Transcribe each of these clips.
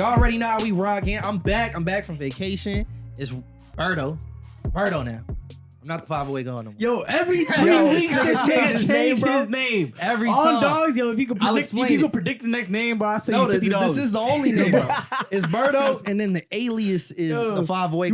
Y'all already know how we rocking. I'm back from vacation. It's Berto now. I'm not the 508 going no more. Yo, every 3 weeks they change his name. Every On time. dogs, yo, if you could predict the next name, bro, I say No, $50. this is the only name, bro. It's Berto, and then the alias is the 508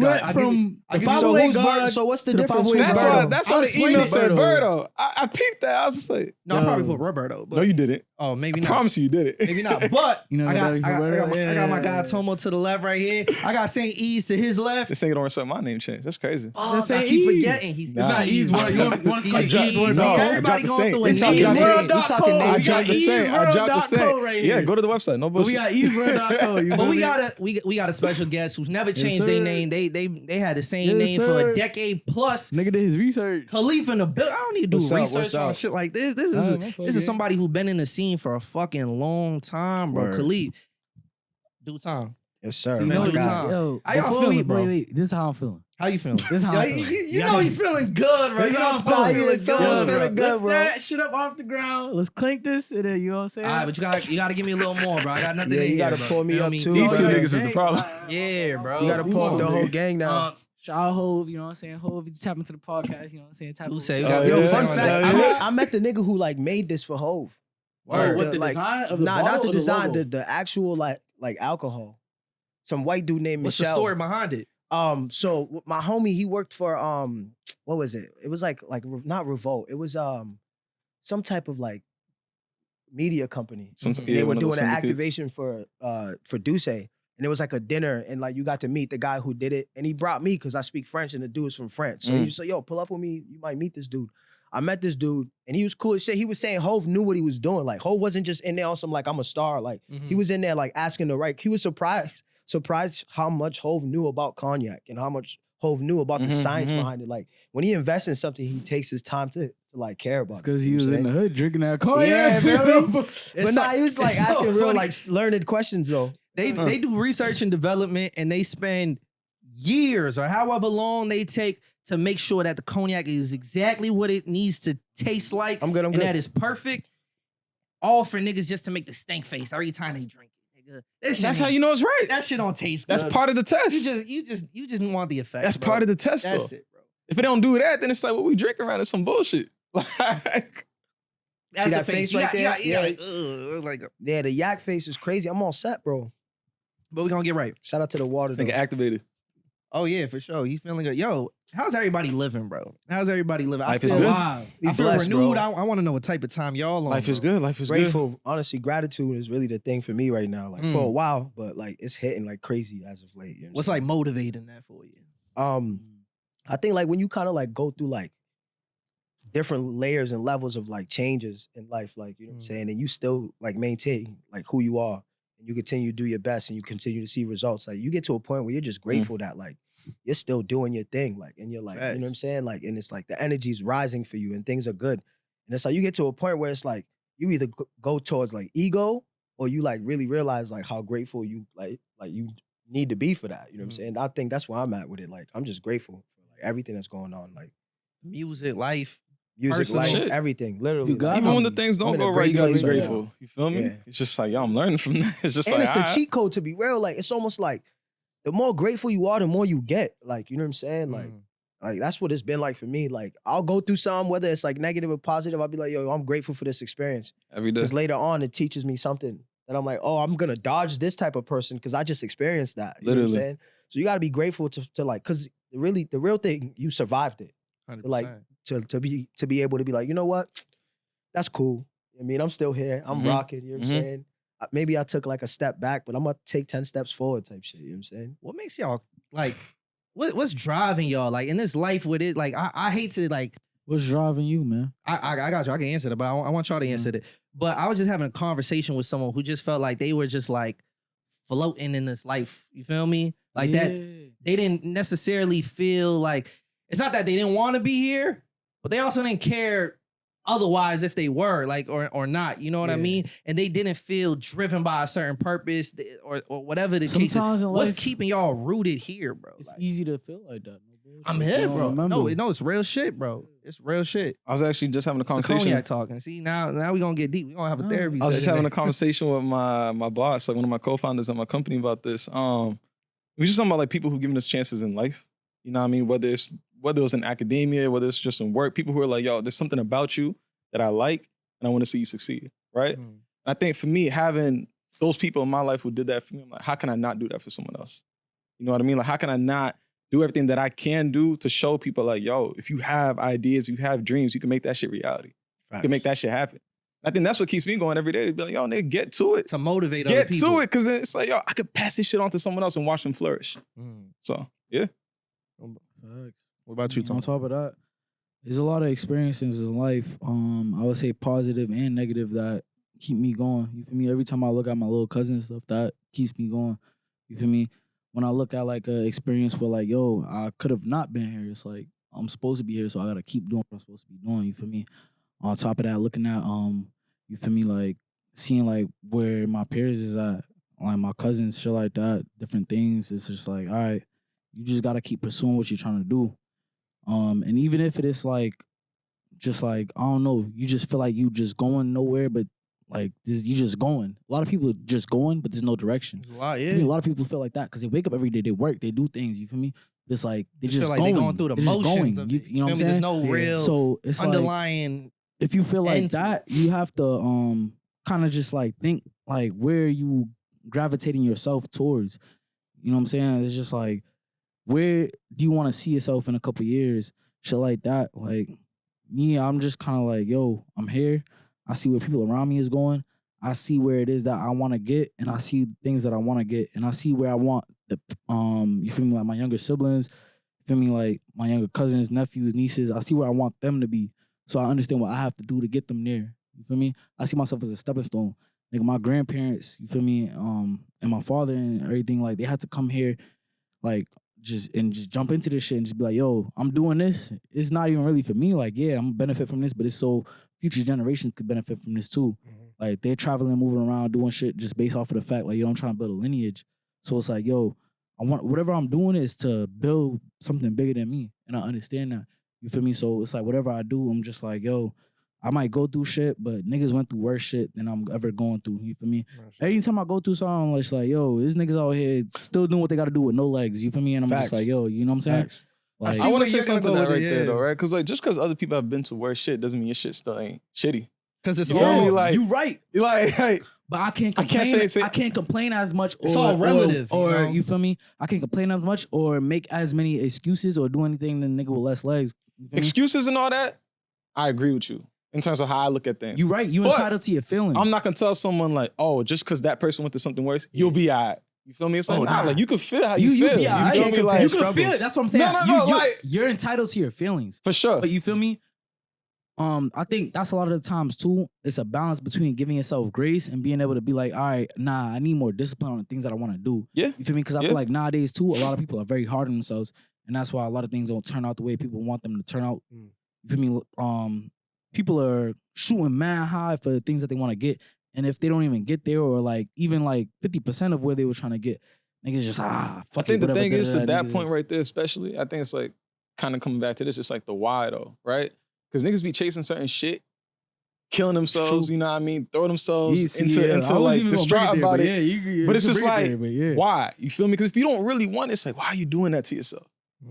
guy. So what's the difference? That's why the email said Berto. I peeped that. I was just like, no, I probably put Roberto. No, you didn't. Oh, maybe not. I promise you did it. Maybe not. But You know, I got my guy Tomo to the left right here. I got St. Ease to his left. This nigga don't respect my name change. That's crazy. Oh, I keep forgetting. He's not Ease. You want to call Ease? Everybody going through it. I dropped the same. Yeah, go to the website. No bullshit. We got easeworld.co. But we got a special guest who's never changed their name. They had the same name for a decade plus. Nigga did his research. Caliph in the bill. I don't need to do research on shit like this. This is is somebody who been in the scene for a fucking long time, bro. Caliph, do time. Yes, sir. How y'all feeling, bro? Wait. This is how I'm feeling. How you feeling? This is how I'm feeling. You know he's feeling good, bro. You know he's feeling good, bro. Lift that shit up off the ground. Let's clink this. And then, you know what I'm saying? All right, but you gotta give me a little more, bro. I got nothing in you here, gotta bro. pull me up too. These two niggas is the problem. Yeah, bro. You gotta pull up the whole gang now. Shout out Hove, you know what I'm saying? Hove, you tap into the podcast, you know what I'm saying? Who say? Yo, fun fact, I met the nigga who like made this for Hove. What, the design of the bottle? Not the design, the the actual like alcohol. Some white dude named What's Michelle. the story behind it? So my homie, he worked for what was it? It was like not Revolt. It was some type of like media company. They were doing an activation for Duce. And it was like a dinner, and like you got to meet the guy who did it. And he brought me because I speak French, and the dude is from France. So he just like, yo, pull up with me. You might meet this dude. I met this dude, and he was cool as shit. He was saying Hove knew what he was doing. Like Hove wasn't just in there on some like I'm a star. Like he was in there like asking the right. He was surprised how much Hove knew about cognac and how much Hove knew about the science behind it. Like when he invests in something, he takes his time to like care about it. Because he was in the hood drinking that cognac. Yeah, man. But nah, he was like asking real like learned questions though. They do research and development, and they spend years or however long they take to make sure that the cognac is exactly what it needs to taste like. I'm good. And that is perfect. All for niggas just to make the stank face every time they drink it. Nigga. That's how you know it's right. That shit don't taste good. That's part of the test. You just want the effect. That's bro. part of the test, That's though. it, bro. If it don't do that, then it's like what we drinking around is some bullshit. That's that the face right there? Yeah, The yak face is crazy. I'm all set, bro. But we're gonna get right. Shout out to the water. Nigga activated. Oh yeah, for sure. He's feeling good. Yo, how's everybody living, bro? How's everybody living? Life is good. I feel blessed, renewed. bro. I want to know what type of time y'all on. Life is bro. good. Life is Grateful. good. Honestly, gratitude is really the thing for me right now. Like for a while, but like it's hitting like crazy as of late. You know What's like motivating that for you? I think like when you kind of like go through like different layers and levels of like changes in life, like you know what I'm saying, and you still like maintain like who you are, and you continue to do your best, and you continue to see results. Like you get to a point where you're just grateful that like you're still doing your thing, like, and you're like, you know what I'm saying, like, and it's like the energy's rising for you, and things are good, and it's like you get to a point where it's like you either go towards like ego, or you like really realize like how grateful you like you need to be for that. You know what I'm saying? I think that's where I'm at with it. Like I'm just grateful for like everything that's going on, like music, life, life, shit. everything, literally. Even when the things don't go right, you gotta be grateful. You feel me? Yeah. It's just like, yo, I'm learning from that. It's just and like, it's the cheat code, to be real. Like it's almost like the more grateful you are, the more you get. Like, you know what I'm saying? Like that's what it's been like for me. Like I'll go through some, whether it's like negative or positive, I'll be like, yo, I'm grateful for this experience. Every day. Because later on, it teaches me something that I'm like, oh, I'm gonna dodge this type of person because I just experienced that. You know what I'm saying? So you gotta be grateful to like, because really the real thing, you survived it. 100%. Like to be able to be like, you know what? That's cool. I mean, I'm still here. I'm rocking. You know what I'm saying? Maybe I took like a step back, but I'm gonna take 10 steps forward type shit. You know what I'm saying? What makes y'all like? What's driving y'all like in this life with it? Like I hate to like. What's driving you, man? I got you. I can answer that, but I want y'all to answer it. But I was just having a conversation with someone who just felt like they were just like floating in this life. You feel me? Like that. They didn't necessarily feel like, it's not that they didn't want to be here, but they also didn't care otherwise if they were like or not. You know what I mean? And they didn't feel driven by a certain purpose or whatever the case is. What's keeping y'all rooted here, bro? It's easy to feel like that. No I'm here, bro. No, it's real shit, bro. It's real shit. I was actually just having a It's the conversation. cognac talking. See, now we gonna get deep. We gonna have a therapy. I was just session having there. a conversation with my boss, like one of my co-founders at my company about this. We were just talking about like people who giving us chances in life. You know what I mean? Whether it's in academia, whether it's just in work, people who are like, yo, there's something about you that I like and I want to see you succeed, right? And I think for me, having those people in my life who did that for me, I'm like, how can I not do that for someone else? You know what I mean? Like, how can I not do everything that I can do to show people like, yo, if you have ideas, you have dreams, you can make that shit reality. You can make that shit happen. I think that's what keeps me going every day. To be like, yo, nigga, get to it. To motivate other people. Get to it, because it's like, yo, I could pass this shit on to someone else and watch them flourish. So, yeah. Facts. What about you, Tom? On top of that, there's a lot of experiences in life, I would say positive and negative, that keep me going. You feel me? Every time I look at my little cousin and stuff, that keeps me going. You feel me? When I look at like an experience where like, yo, I could have not been here. It's like, I'm supposed to be here, so I gotta keep doing what I'm supposed to be doing. You feel me? On top of that, looking at, you feel me, like seeing like where my peers is at, like my cousins, shit like that, different things. It's just like, all right, you just gotta keep pursuing what you're trying to do. And even if it is like, just like, I don't know, you just feel like you just going nowhere, but like you just going. A lot of people just going, but there's no direction. There's a lot, yeah. I mean, a lot of people feel like that because they wake up every day, they work, they do things. You feel me? It's like they just feel like going. they're going through the They're just motions going. of You it. know what I'm saying? There's no real so it's underlying. Like, if you feel like end to that, you have to kind of just like think like where you gravitating yourself towards. You know what I'm saying? It's just like, where do you want to see yourself in a couple years? Shit like that. Like me, I'm just kind of like, yo, I'm here. I see where people around me is going. I see where it is that I want to get, and I see things that I want to get, and I see where I want the you feel me, like my younger siblings, you feel me, like my younger cousins, nephews, nieces. I see where I want them to be, so I understand what I have to do to get them there. You feel me? I see myself as a stepping stone. Like my grandparents, you feel me, and my father and everything, like they had to come here, like just jump into this shit and just be like, yo, I'm doing this. It's not even really for me. Like, yeah, I'm gonna benefit from this, but it's so future generations could benefit from this too. Like they're traveling, moving around, doing shit just based off of the fact, like, yo, I'm trying to build a lineage. So it's like, yo, I want whatever I'm doing is to build something bigger than me, and I understand that. You feel me? So it's like whatever I do, I'm just like, yo, I might go through shit, but niggas went through worse shit than I'm ever going through. You feel me? Anytime I go through something, it's like, yo, these niggas out here still doing what they got to do with no legs. You feel me? And I'm just like, yo, you know what I'm saying? Like, I want to say something to that right there, though, right? Because like, just because other people have been to worse shit doesn't mean your shit still ain't shitty. Because it's all like, you right. Like, but I can't complain. I can't complain as much. It's all relative. Or you feel me? I can't complain as much or make as many excuses or do anything than nigga with less legs. Excuses and all that, I agree with you in terms of how I look at things. You right. You entitled to your feelings. I'm not gonna tell someone like, oh, just because that person went through something worse, you'll be all right. You feel me? It's like, nah, like you can feel how you feel. Yeah, you feel me? Like, you can feel it. That's what I'm saying. No, you're entitled to your feelings. For sure. But you feel me? I think that's a lot of the times too. It's a balance between giving yourself grace and being able to be like, all right, nah, I need more discipline on the things that I want to do. Yeah. You feel me? Because I feel like nowadays too, a lot of people are very hard on themselves, and that's why a lot of things don't turn out the way people want them to turn out. You feel me? People are shooting mad high for the things that they want to get, and if they don't even get there, or like even like 50% of where they were trying to get, niggas just fuck I it, think the whatever, thing is, to that niggas point right there, especially, I think it's like kind of coming back to this. It's like the why though, right? Because niggas be chasing certain shit, killing themselves, you know what I mean? Throw themselves into like distraught about it. But it's just like, why? You feel me? Because if you don't really want it, it's like, why are you doing that to yourself?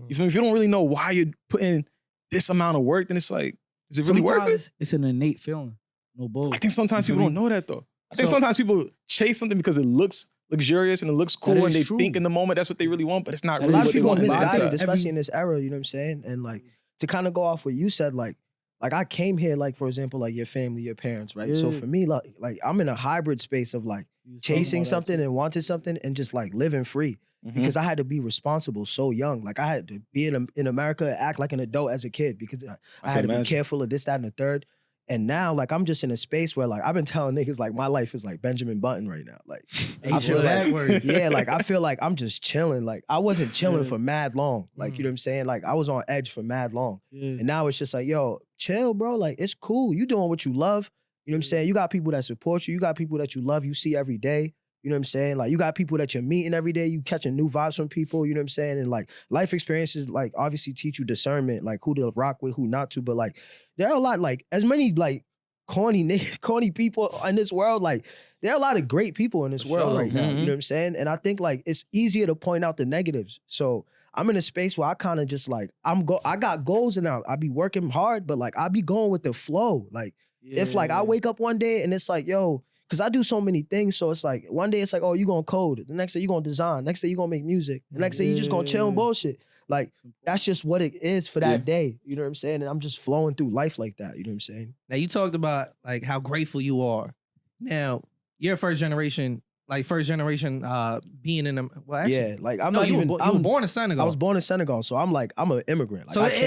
You feel me? If you don't really know why you're putting this amount of work, then it's like, is it really worth it? It's an innate feeling. No bull. I think sometimes people don't know that though. I think sometimes people chase something because it looks luxurious and it looks cool and they think in the moment that's what they really want, but it's not really what they want. A lot of people are misguided, especially in this era, you know what I'm saying? And like, to kind of go off what you said, like I came here, like, for example, like your family, your parents, right? So for me, like I'm in a hybrid space of like chasing something and wanting something and just like living free. Because I had to be responsible so young. Like I had to be in America, act like an adult as a kid because I had to be careful of this, that, and the third. And now, like, I'm just in a space where, like, I've been telling niggas, like, my life is like Benjamin Button right now. Like, I feel like, yeah, like, I feel like I'm just chilling. Like, I wasn't chilling for mad long. Like, you know what I'm saying? Like, I was on edge for mad long. And now it's just like, yo, chill, bro. Like, it's cool. You doing what you love. You know what I'm saying? You got people that support you. You got people that you love, you see every day. You know what I'm saying? Like you got people that you're meeting every day, you catching new vibes from people, you know what I'm saying? And like life experiences like obviously teach you discernment, like who to rock with, who not to. But like there are a lot, like as many like corny niggas, corny people in this world, like there are a lot of great people in this world right now. You know what I'm saying? And I think like it's easier to point out the negatives. So I'm in a space where I kind of just like I got goals and I be working hard, but like I be going with the flow. Like if like I wake up one day and it's like, yo, because I do so many things. So it's like one day it's like, oh, you gonna code. The next day you gonna design. Next day you gonna make music. The next day you just gonna chill and bullshit. Like that's just what it is for that day. You know what I'm saying? And I'm just flowing through life like that. You know what I'm saying? Now you talked about like how grateful you are. Now you're first generation being in them. Well, actually, yeah, like I'm no, not you even. were born in Senegal. I was born in Senegal, so I'm like I'm an immigrant. Like, so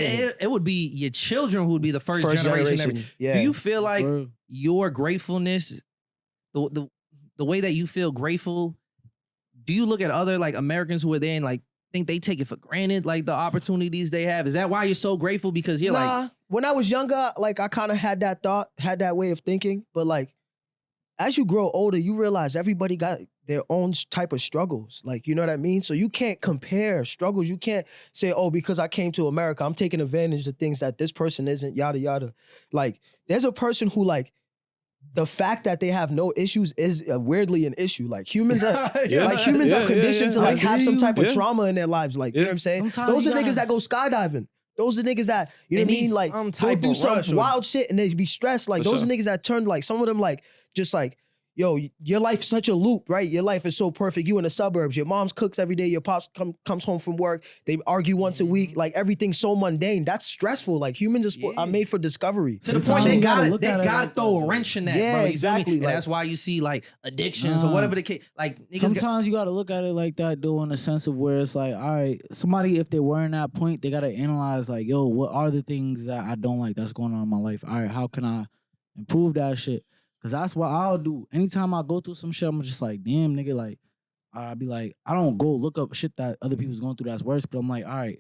it would be your children who would be the first generation. Yeah. Do you feel like your gratefulness, the way that you feel grateful, do you look at other like Americans who are there and like think they take it for granted, like the opportunities they have? Is that why you're so grateful? Because you're like, when I was younger, like I kind of had that thought, had that way of thinking, but like as you grow older, you realize everybody got their own type of struggles. Like, you know what I mean? So you can't compare struggles. You can't say, oh, because I came to America, I'm taking advantage of things that this person isn't, yada, yada. Like, there's a person who like, the fact that they have no issues is weirdly an issue. Like humans are humans are conditioned to like have some type of trauma in their lives. Like, you know what I'm saying? Those are niggas that go skydiving. Those are niggas that, you know what I mean? Like go do some wild shit and they be stressed. Like those are niggas that turn like some of them like just like, yo, your life's such a loop, right? Your life is so perfect. You in the suburbs, your mom's cooks every day, your pops comes home from work, they argue once a week, like everything's so mundane. That's stressful. Like humans are made for discovery. To the point they gotta throw a wrench in that, bro. Exactly. And that's why you see like addictions or whatever the case. Like sometimes you gotta look at it like that, though, in a sense of where it's like, all right, somebody, if they were in that point, they gotta analyze like, yo, what are the things that I don't like that's going on in my life? All right, how can I improve that shit? Cause that's what I'll do. Anytime I go through some shit, I'm just like, damn, nigga, like, I'll be like, I don't go look up shit that other people's going through that's worse, but I'm like, all right,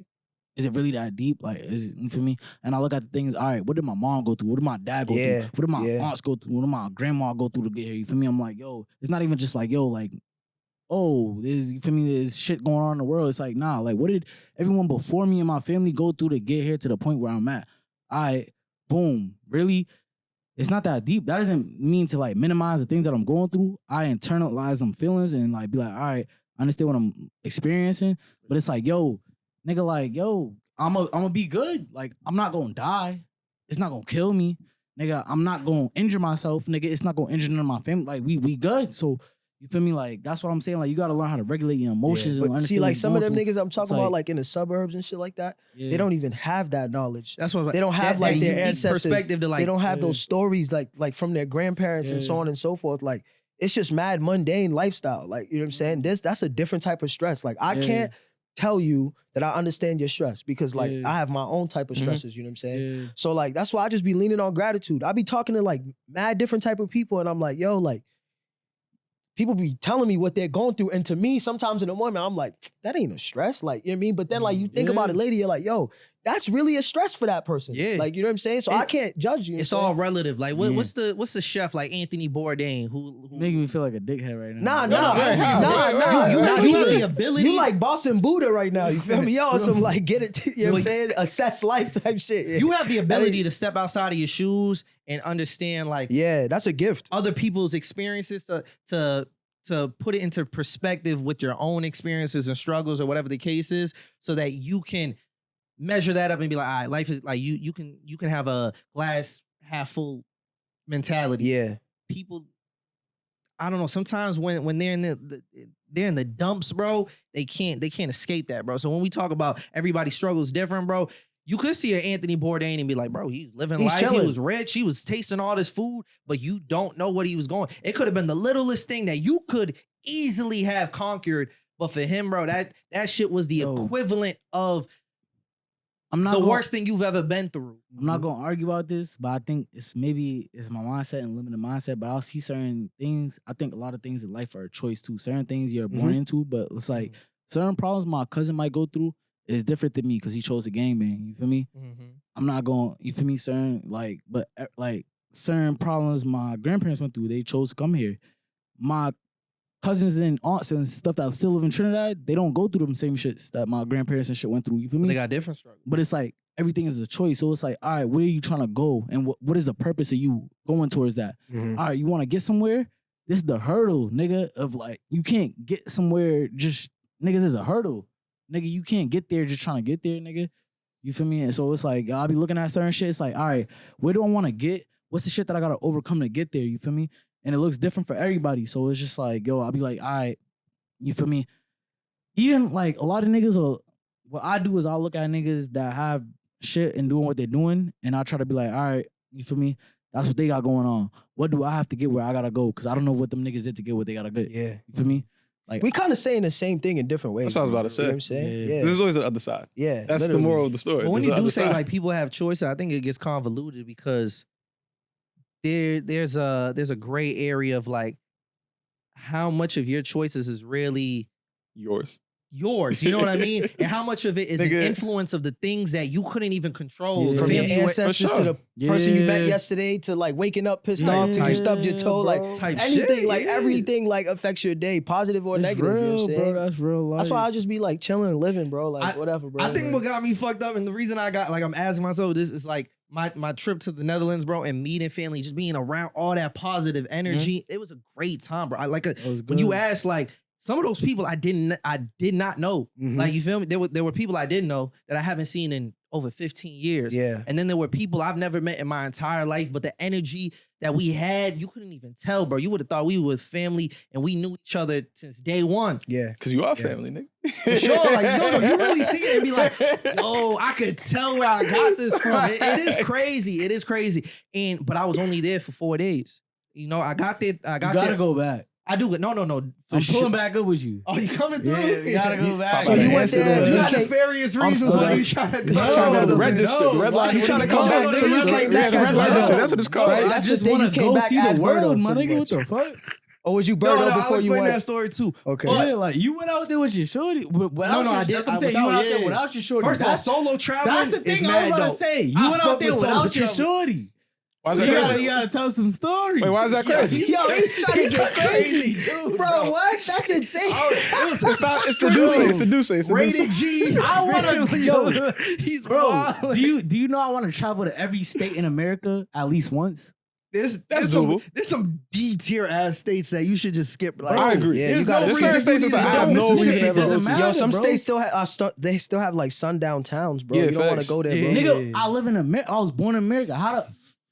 is it really that deep? Like, is it for me? And I look at the things, all right, what did my mom go through? What did my dad go through? What did my aunts go through? What did my grandma go through to get here? You feel me? I'm like, yo, it's not even just like, yo, like, oh, there's, you feel me, there's shit going on in the world. It's like, nah, like, what did everyone before me and my family go through to get here to the point where I'm at? All right, boom, really? It's not that deep. That doesn't mean to like minimize the things that I'm going through. I internalize them feelings and like be like, all right, I understand what I'm experiencing. But it's like, yo, nigga, like, yo, I'm gonna be good. Like, I'm not gonna die. It's not gonna kill me. Nigga, I'm not gonna injure myself. Nigga, it's not gonna injure none of my family. Like, we good. So, you feel me? Like, that's what I'm saying. Like, you gotta learn how to regulate your emotions. Yeah. And but see, like some of them niggas I'm talking like, about, like in the suburbs and shit like that, they don't even have that knowledge. That's what they don't have like their ancestors. Perspective to like, they don't have those stories like from their grandparents and so on and so forth. Like, it's just mad mundane lifestyle. Like, you know what I'm saying? That's a different type of stress. Like, I can't tell you that I understand your stress because like I have my own type of stresses, you know what I'm saying? So like that's why I just be leaning on gratitude. I be talking to like mad different type of people and I'm like, yo, like people be telling me what they're going through. And to me, sometimes in the moment, I'm like, that ain't a stress. Like, you know what I mean? But then like you think about it later, you're like, yo, that's really a stress for that person. Yeah. Like, you know what I'm saying? So I can't judge you. It's all relative. Like what's the chef like Anthony Bourdain who making me feel like a dickhead right now. Nah. You have the ability. You like Boston Buddha right now. You feel me? Yo, some like get it, you know what I'm saying? Assess life type shit. You have the ability to step outside of your shoes and understand like that's a gift. Other people's experiences to put it into perspective with your own experiences and struggles or whatever the case is, so that you can measure that up and be like, all right, life is like you can have a glass half full mentality. Yeah. People, I don't know, sometimes when they're in the dumps, bro, they can't escape that, bro. So when we talk about everybody's struggles different, bro, you could see an Anthony Bourdain and be like, bro, he's living life. Chilling. He was rich. He was tasting all this food, but you don't know what he was going. It could have been the littlest thing that you could easily have conquered. But for him, bro, that shit was the equivalent of the worst thing you've ever been through. I'm not going to argue about this, but I think it's my mindset and limited mindset, but I'll see certain things. I think a lot of things in life are a choice too. Certain things you're born into, but it's like certain problems my cousin might go through is different than me because he chose a gangbang. You feel me? I'm not going, you feel me? Certain certain problems my grandparents went through, they chose to come here. My cousins and aunts and stuff that still live in Trinidad, they don't go through them same shits that my grandparents and shit went through. You feel me? They got different struggles. But it's like everything is a choice. So it's like, all right, where are you trying to go? And what is the purpose of you going towards that? Mhm. All right, you want to get somewhere? This is the hurdle, nigga, of like, you can't get somewhere just, nigga, this is a hurdle. Nigga, you can't get there just trying to get there, nigga. You feel me? And so it's like, I'll be looking at certain shit. It's like, all right, where do I want to get? What's the shit that I got to overcome to get there? You feel me? And it looks different for everybody. So it's just like, yo, I'll be like, all right, you feel me? Even like a lot of niggas what I do is I'll look at niggas that have shit and doing what they're doing. And I try to be like, all right, you feel me? That's what they got going on. What do I have to get where I got to go? Because I don't know what them niggas did to get what they got to get. Yeah. You feel me? Like, We kind of saying the same thing in different ways. That's what I was about to say. You know what I'm saying? Yeah. Yeah. There's always the other side. Yeah. That's literally. the moral of the story. But when There's you the do other say side. like people have choices, I think it gets convoluted because there's a gray area of like how much of your choices is really yours. You know what I mean? And how much of it is an Nigga. influence of the things that you couldn't even control. Yeah. From your Family you- ancestors for to the sure. person you met Yeah. yesterday to like waking up pissed Yeah, off to you stubbed your yeah, toe, bro. like Type anything, shit, like yeah. everything like affects your day, positive or it's negative. real, You know what I'm saying? bro. That's real life. That's why I just be like chilling and living, bro. Like whatever, bro. I think what got me fucked up, and the reason I got like I'm asking myself this is like my trip to the Netherlands, bro, and meeting family, just being around all that positive energy. It was a great time, bro. I like It was when you good. asked like some of those people I did not know. Mhm. Like you feel me? There were people I didn't know that I haven't seen in over 15 years. Yeah. And then there were people I've never met in my entire life, but the energy that we had, you couldn't even tell, bro. You would have thought we was family and we knew each other since day one. Yeah. Because you are Yeah. family, nigga. For sure. Like, no, you really see it and be like, yo, I could tell where I got this from. It is crazy. It is crazy. But I was only there for 4 days. You know, I got there. You gotta go back. I do. No. For I'm sure. pulling back up with you. Oh, you coming through? Yeah, you gotta go back. So you went there. You You got came- nefarious reasons why you trying to go. No, trying to go to the red no, district. Red why line. you Trying to go come to back. the So you red like, district? yeah, the red line district. That's what it's called. Right, I that's just the day want you to came go back see as the world, Berto, my pretty nigga. What the much. fuck? Or was you No, Berto I'll before you explain went? that story too. Okay. Yeah, like you went out there with your shorty. Without No, your, I did. That's what I'm saying. You Without- went out yeah. there without your shorty. First of all, That's- solo traveling. That's the is thing I was mad about to dope. say. You I went fuck out there with solo without your travel. shorty. Why is You that gotta, crazy? you gotta tell some stories. Wait, why is that crazy? Yo, he's trying to get crazy, dude, bro. What? That's insane. It's the Duce. It's the Duce. It's the Rated Duce. G. I wanna- Family. yo, He's Bro, wild. do you know I want to travel to every state in America at least once? There's doable. some D tier ass states that you should just skip. Like, I agree. Yeah, there's you gotta no see reason certain states you it's need like, to I have go no Mississippi. reason to ever doesn't go to. matter. Yo, some bro. states they still have like sundown towns, bro. Yeah, You don't want to facts. go there, bro. Yeah. Nigga, I live in America. I was born in America. How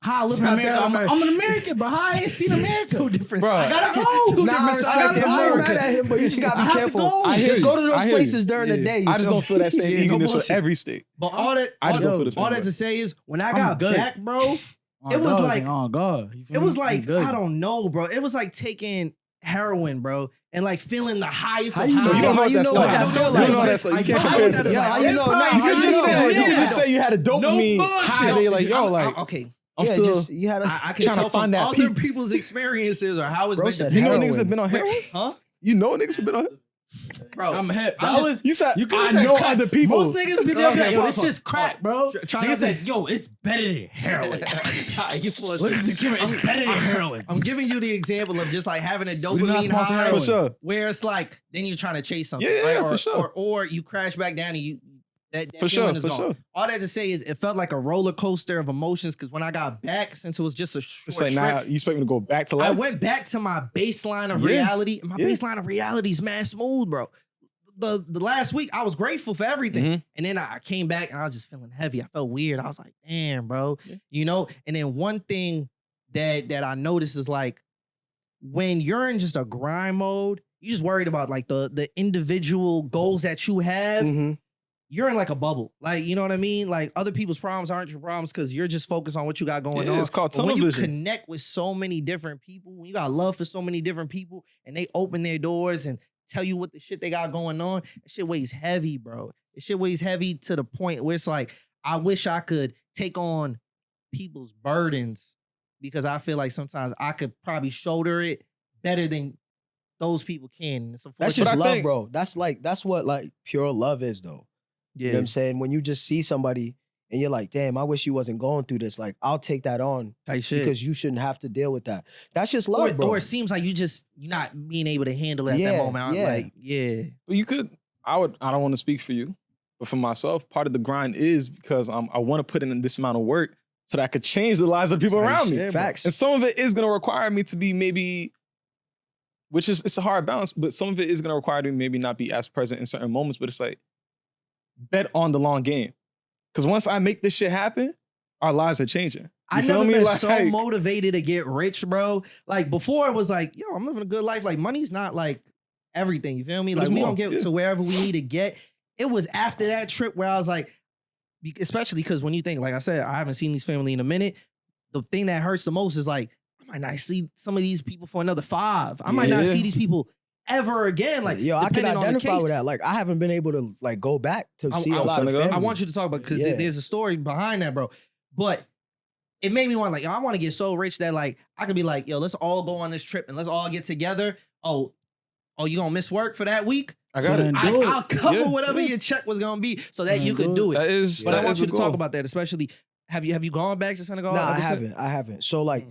I live in Not America? that I'm an American, but how I ain't seen America? Two different. Bro. I gotta go. Two Nah, different so sides of I ain't America. mad at him, but you just gotta I be have to careful. go. I hear Just you. go to I those hear you. places during the day. you I just feel don't feel that same Yeah, no eagerness for bullshit. every state. But all that, I just don't feel the same all way. that to say is, when I I'm got good. back, bro, Oh, It was God, like- oh God, You feel it me? was I'm like good. I don't know, bro. It was like taking heroin, bro, and like feeling the highest How of you know? highs. You don't know How what you that's know like. what I that don't feel know like? what You know that that's is. like. You I can't know compare what it that to is. Yeah, Like, how you know? Nah, You how could you just know? say- You could just Yeah. say you had a No dopamine bullshit. high. They like, yo, I'm- like, okay. I'm Yeah, still. just you had a. I can trying to tell from find that other peak. people's experiences or how it's Bro been. said You know heroin. niggas have been on heroin? Huh? You know niggas have been on heroin? Bro, I'm hip. I'm That just- was You said, you could I have said know crack. other people. Most niggas be there, Okay, yo, pause, this shit's crack, bro. Try not Niggas to- said, yo, it's better than heroin. You full of Look at shit. the camera, it's better than heroin. I'm giving you the example of just like having a We not dopamine sponsored high, heroin. For sure. where it's like then you're trying to chase something, Yeah, right? yeah, or, for sure. or you crash back down and you that For feeling sure, is for gone. sure. All that to say is it felt like a roller coaster of emotions because when I got back, since it was just a It's short like, trip, nah, you expect me to go back to I life? went back to my baseline of Yeah. reality. And my Yeah. baseline of reality is mad smooth, bro. The last week I was grateful for everything. Mhm. And then I came back and I was just feeling heavy. I felt weird. I was like, damn, bro. Yeah. You know? And then one thing that I noticed is like when you're in just a grind mode, you just worried about like the individual goals that you have. Mhm. You're in like a bubble. Like, you know what I mean? Like other people's problems aren't your problems because you're just focused on what you got going Yeah, on. it's called But when tunnel you vision. connect with so many different people, when you got love for so many different people and they open their doors and tell you what the shit they got going on, that shit weighs heavy, bro. It shit weighs heavy to the point where it's like, I wish I could take on people's burdens because I feel like sometimes I could probably shoulder it better than those people can. It's That's unfortunate. just But I love, think- bro. That's what like pure love is, though. You know what I'm saying? When you just see somebody and you're like, damn, I wish you wasn't going through this. Like, I'll take that on Type shit. because you shouldn't have to deal with that. That's just love, bro. Or it seems like you're not being able to handle it at that moment. Yeah. Like, yeah. But you could. I don't want to speak for you, but for myself, part of the grind is because I want to put in this amount of work so that I could change the lives of people around me. Facts. And some of it is going to require me to be maybe, which is, it's a hard balance, but some of it is going to require me maybe not be as present in certain moments, but it's like, bet on the long game. Because once I make this shit happen, our lives are changing. I never been so motivated to get rich, bro. Like before it was like, yo, I'm living a good life. Like money's not like everything. You feel me? Like we don't get to wherever we need to get. It was after that trip where I was like, especially because when you think, like I said, I haven't seen these family in a minute. The thing that hurts the most is like, I might not see some of these people for another 5. I might not see these people ever again. Like, yo, I can identify with that. Like, I haven't been able to like go back to see a lot of family. I want you to talk about because there's a story behind that, bro. But it made me want like, yo, I want to get so rich that like I could be like, yo, let's all go on this trip and let's all get together. Oh, you gonna miss work for that week? I got it. I'll cover whatever your check was gonna be so that you could do it. But I want you to talk about that, especially. Have you gone back to Senegal? No, I haven't. So like,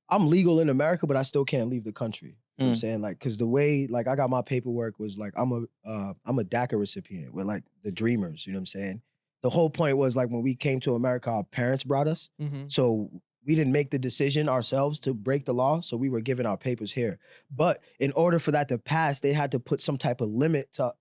I'm legal in America, but I still can't leave the country. You know what I'm saying? Like, cause the way like I got my paperwork was like, I'm a DACA recipient. We're like the dreamers. You know what I'm saying? The whole point was like when we came to America, our parents brought us. So we didn't make the decision ourselves to break the law. So we were given our papers here. But in order for that to pass, they had to put some type of limit to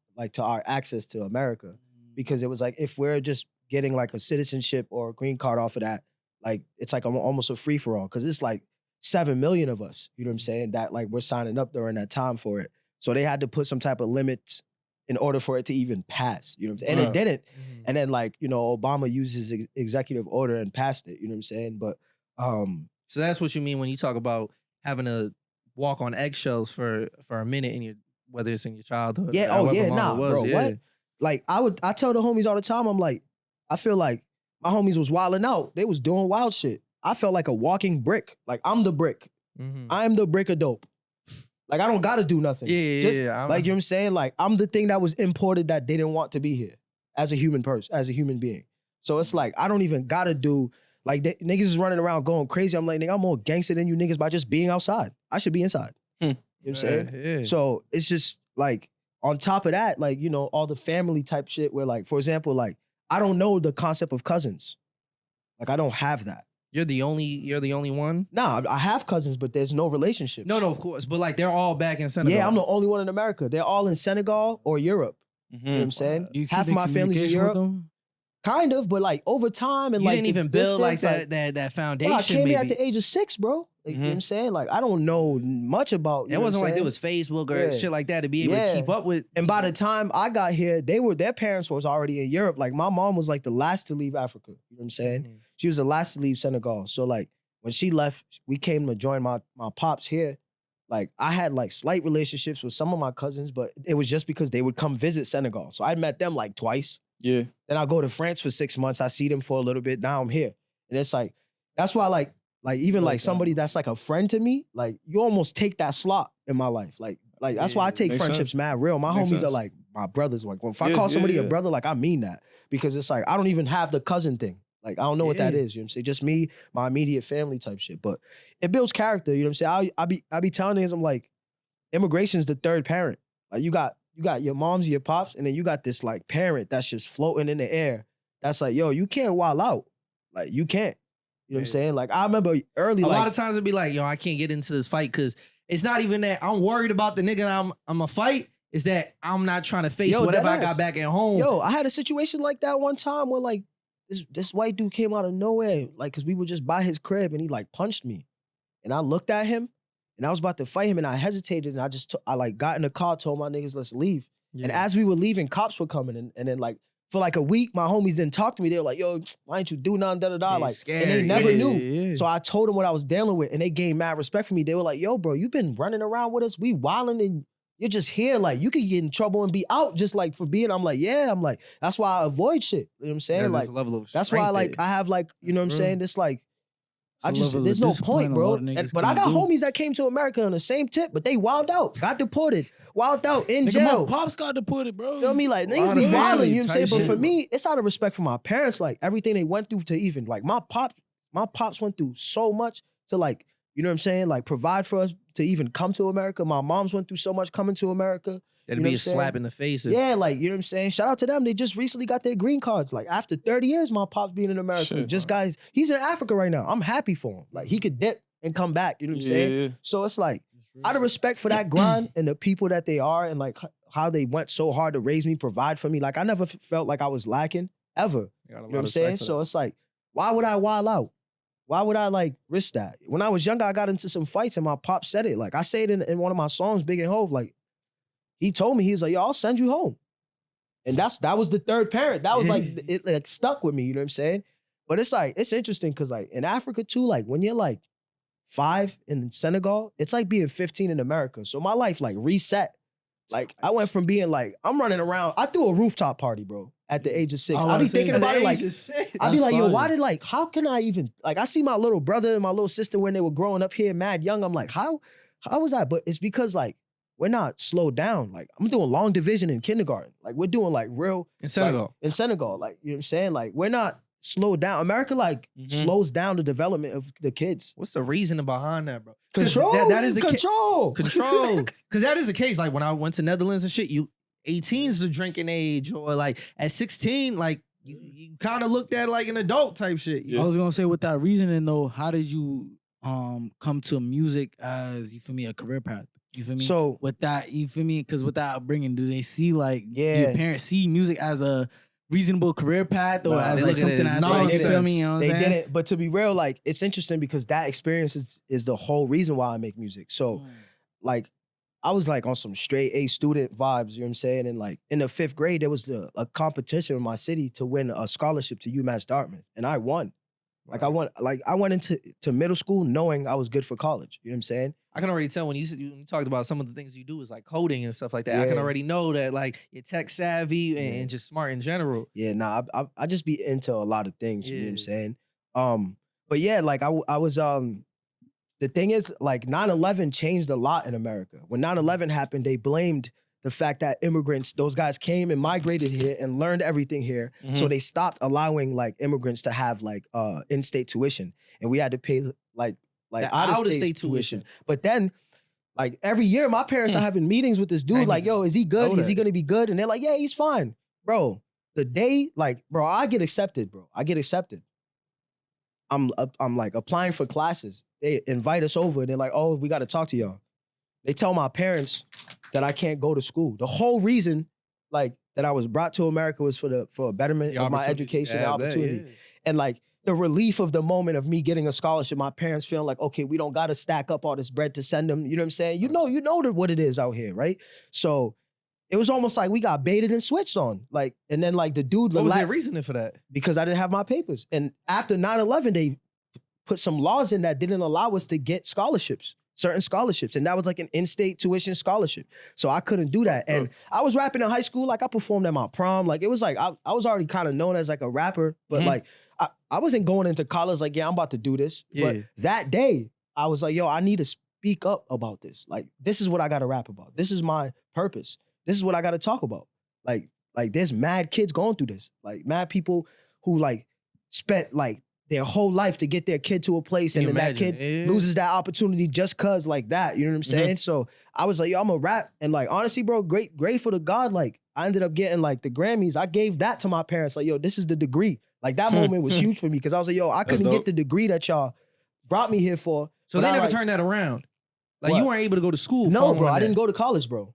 our access to America. Because it was like, if we're just getting like a citizenship or a green card off of that, like it's like almost a free for all. Cause it's like 7 million of us, you know what I'm saying? That like we're signing up during that time for it. So they had to put some type of limits in order for it to even pass, you know what I'm saying? And it didn't. And then like, you know, Obama used his executive order and passed it, you know what I'm saying? But so that's what you mean when you talk about having to walk on eggshells for a minute in your, whether it's in your childhood. Yeah, bro, what? Like I tell the homies all the time, I'm like, I feel like my homies was wilding out. They was doing wild shit. I felt like a walking brick. Like I'm the brick. I'm the brick of dope. Like I don't gotta do nothing. Yeah. Like you know what I'm saying? Like I'm the thing that was imported that they didn't want to be here as a human person, as a human being. So it's like I don't even gotta do like niggas is running around going crazy. I'm like, nigga, I'm more gangster than you niggas by just being outside. I should be inside. You know what I'm saying? Yeah. So it's just like on top of that, like, you know, all the family type shit where like, for example, like I don't know the concept of cousins. Like I don't have that. You're the only one? Nah, I have cousins, but there's no relationship. No, of course. But like they're all back in Senegal. Yeah, I'm the only one in America. They're all in Senegal or Europe. You know what I'm saying? Half of my family's in Europe. Kind of, but like over time and you like didn't even build like that foundation. I came here at the age of 6, bro. Like, you know what I'm saying? Like I don't know much about. It wasn't like there was Facebook or shit like that to be able to keep up with. And by the time I got here, their parents was already in Europe. Like my mom was like the last to leave Africa. You know what I'm saying? She was the last to leave Senegal. So like when she left, we came to join my pops here. Like I had like slight relationships with some of my cousins, but it was just because they would come visit Senegal. So I met them like twice. Yeah. Then I go to France for 6 months. I see them for a little bit. Now I'm here. And it's like, that's why like even like somebody that's like a friend to me, like you almost take that slot in my life. Like that's why I take friendships mad real. My homies are like my brothers. Like if I call somebody a brother, like I mean that. Because it's like, I don't even have the cousin thing. Like, I don't know what that is, you know what I'm saying? Just me, my immediate family type shit. But it builds character, you know what I'm saying? I be telling niggas, I'm like, immigration's the third parent. Like, you got your moms, your pops, and then you got this, like, parent that's just floating in the air. That's like, yo, you can't wild out. Like, you can't. You know what I'm saying? Like, I remember early, a lot of times it'd be like, yo, I can't get into this fight because it's not even that I'm worried about the nigga I'm a fight. It's that I'm not trying to face whatever I got back at home. Yo, I had a situation like that one time where, like, this white dude came out of nowhere, like, cause we were just by his crib and he like punched me. And I looked at him and I was about to fight him and I hesitated and I like got in the car, told my niggas, let's leave. Yeah. And as we were leaving, cops were coming and then like, for like a week, my homies didn't talk to me. They were like, yo, why ain't you do nothing, da-da-da. Like, scary. And they never knew. Yeah. So I told them what I was dealing with and they gained mad respect for me. They were like, yo, bro, you been running around with us. We wilding and you're just here. Like, you could get in trouble and be out just like for being, I'm like, yeah. I'm like, that's why I avoid shit. You know what I'm saying? Yeah, like, a level of that's why like I have like, you know what I'm saying? This like, I just, there's no point, bro. But I got homies that came to America on the same tip, but they wilded out, got deported, wilded out in jail. My pops got deported, bro. Feel me? Like, niggas be wilding, you know what I'm saying? But for me, it's out of respect for my parents, like, everything they went through to even, like, my pops went through so much to, like, you know what I'm saying? Like, provide for us to even come to America. My moms went through so much coming to America. That'd be a slap in the face. Yeah, like, you know what I'm saying? Shout out to them. They just recently got their green cards. Like, after 30 years, my pops being in America. Guys, he's in Africa right now. I'm happy for him. Like, he could dip and come back. You know what I'm saying? Yeah. So it's like, out of respect for that grind and the people that they are and, like, how they went so hard to raise me, provide for me. Like, I never felt like I was lacking, ever. You know what I'm saying? So it's like, why would I wild out? Why would I, like, risk that? When I was younger, I got into some fights and my pop said it. Like, I say it in one of my songs, Big and Hove, like, he told me, he was like, yo, I'll send you home. And that was the third parent. That was like, it like, stuck with me, you know what I'm saying? But it's like, it's interesting because like in Africa too, like when you're like 5 in Senegal, it's like being 15 in America. So my life like reset. Like I went from being like, I'm running around. I threw a rooftop party, bro, at the age of 6. I be thinking about it like, I'd be like, yo, why did like, how can I even, like I see my little brother and my little sister when they were growing up here mad young. I'm like, how was that? But it's because like, we're not slowed down. Like, I'm doing long division in kindergarten. Like, we're doing like real. In Senegal. Like, in Senegal. Like, you know what I'm saying? Like, we're not slowed down. America, like, slows down the development of the kids. What's the reason behind that, bro? Control. That is the control. Control. Because that is the case. Like, when I went to Netherlands and shit, 18 is the drinking age. Or like, at 16, like, you kind of looked at like an adult type shit. I was going to say, with that reasoning, though, how did you come to music as, you feel me, a career path? You feel me? So with that, you feel me? Because with that upbringing, do they see like, do your parents see music as a reasonable career path or as like something that's like, you feel me? You know what I'm saying? Didn't. But to be real, like it's interesting because that experience is the whole reason why I make music. So like I was like on some straight A student vibes, you know what I'm saying? And like in the 5th grade, there was a competition in my city to win a scholarship to UMass Dartmouth. And I won. Like I went into middle school knowing I was good for college. You know what I'm saying? I can already tell when you talked about some of the things you do is like coding and stuff like that. I can already know that like you're tech savvy and just smart in general. Yeah, nah, I just be into a lot of things. You know what I'm saying? But yeah, like I was the thing is like 9/11 changed a lot in America. When 9/11 happened, they blamed the fact that immigrants, those guys came and migrated here and learned everything here. So they stopped allowing like immigrants to have like in-state tuition. And we had to pay like out-of-state tuition. But then like every year my parents are having meetings with this dude like, yo, is he good? Is he gonna be good? And they're like, yeah, he's fine. Bro, the day, like, bro, I get accepted, bro. I get accepted. I'm like applying for classes. They invite us over. They're like, oh, we got to talk to y'all. They tell my parents that I can't go to school. The whole reason, like, that I was brought to America was for a betterment of my education and opportunity. And like the relief of the moment of me getting a scholarship, my parents feeling like, okay, we don't got to stack up all this bread to send them. You know what I'm saying? You know what it is out here, right? So it was almost like we got baited and switched on. Like, and then like the dude. What was their reasoning for that? Because I didn't have my papers. And after 9/11, they put some laws in that didn't allow us to get scholarships. Certain scholarships. And that was like an in-state tuition scholarship. So I couldn't do that. And I was rapping in high school. Like I performed at my prom. Like it was like, I was already kind of known as like a rapper, but like I wasn't going into college like, yeah, I'm about to do this. But that day I was like, yo, I need to speak up about this. Like, this is what I got to rap about. This is my purpose. This is what I got to talk about. Like there's mad kids going through this. Like mad people who like spent like their whole life to get their kid to a place and then that kid loses that opportunity just cause like that. You know what I'm saying? So I was like, yo, I'm a rap. And like, honestly, bro, grateful to God. Like I ended up getting like the Grammys. I gave that to my parents. Like, yo, this is the degree. Like that moment was huge for me. Cause I was like, yo, I couldn't get the degree that y'all brought me here for. So they never turned that around. Like you weren't able to go to school. No, bro. I didn't go to college, bro.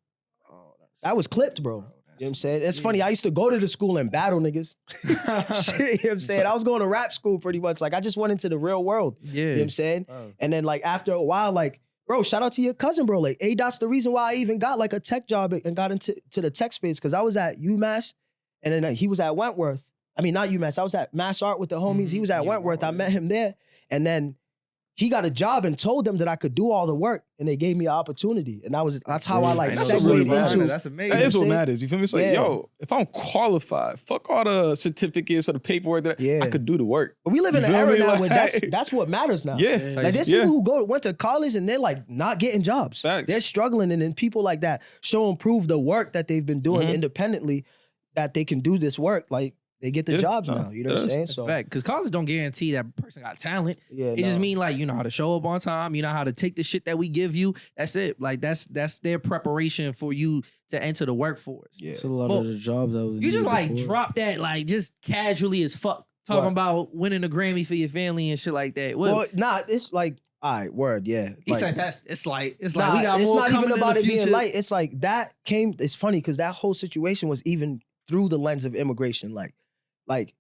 I was clipped, bro. You know what I'm saying? It's funny. I used to go to the school and battle niggas. Shit, you know what I'm saying? I was going to rap school pretty much. Like, I just went into the real world. Yeah. You know what I'm saying? And then, like, after a while, like, bro, shout out to your cousin, bro. Like, that's the reason why I even got, like, a tech job and got into the tech space. Because I was at UMass, and then he was at Wentworth. I mean, not UMass. I was at Mass Art with the homies. He was at Wentworth. I met him there. And then he got a job and told them that I could do all the work, and they gave me an opportunity, and that's how I like That's segued really into. That's amazing. That is what saying? matters. You feel me? It's like, yo, if I'm qualified, fuck all the certificates or the paperwork that I could do the work. But we live in You an feel era me? now Like- where that's what matters now. Yeah. Like there's people who went to college and they're like not getting jobs. Facts. They're struggling, and then people like that show and prove the work that they've been doing independently, that they can do this work. Like they get the jobs now. You know what I'm saying? That's a fact. Because college don't guarantee that person got talent. Yeah, It just mean like you know how to show up on time. You know how to take the shit that we give you. That's it. Like that's their preparation for you to enter the workforce. Yeah. It's a lot of the jobs that was. You just needed like before. drop that like just casually as fuck talking What? about winning a Grammy for your family and shit like that. Well, nah, it's like, all right, word, yeah. he Like, said it's like we nah, got it's more not coming even about in it the future. being light. It's like that came. It's funny because that whole situation was even through the lens of immigration. Like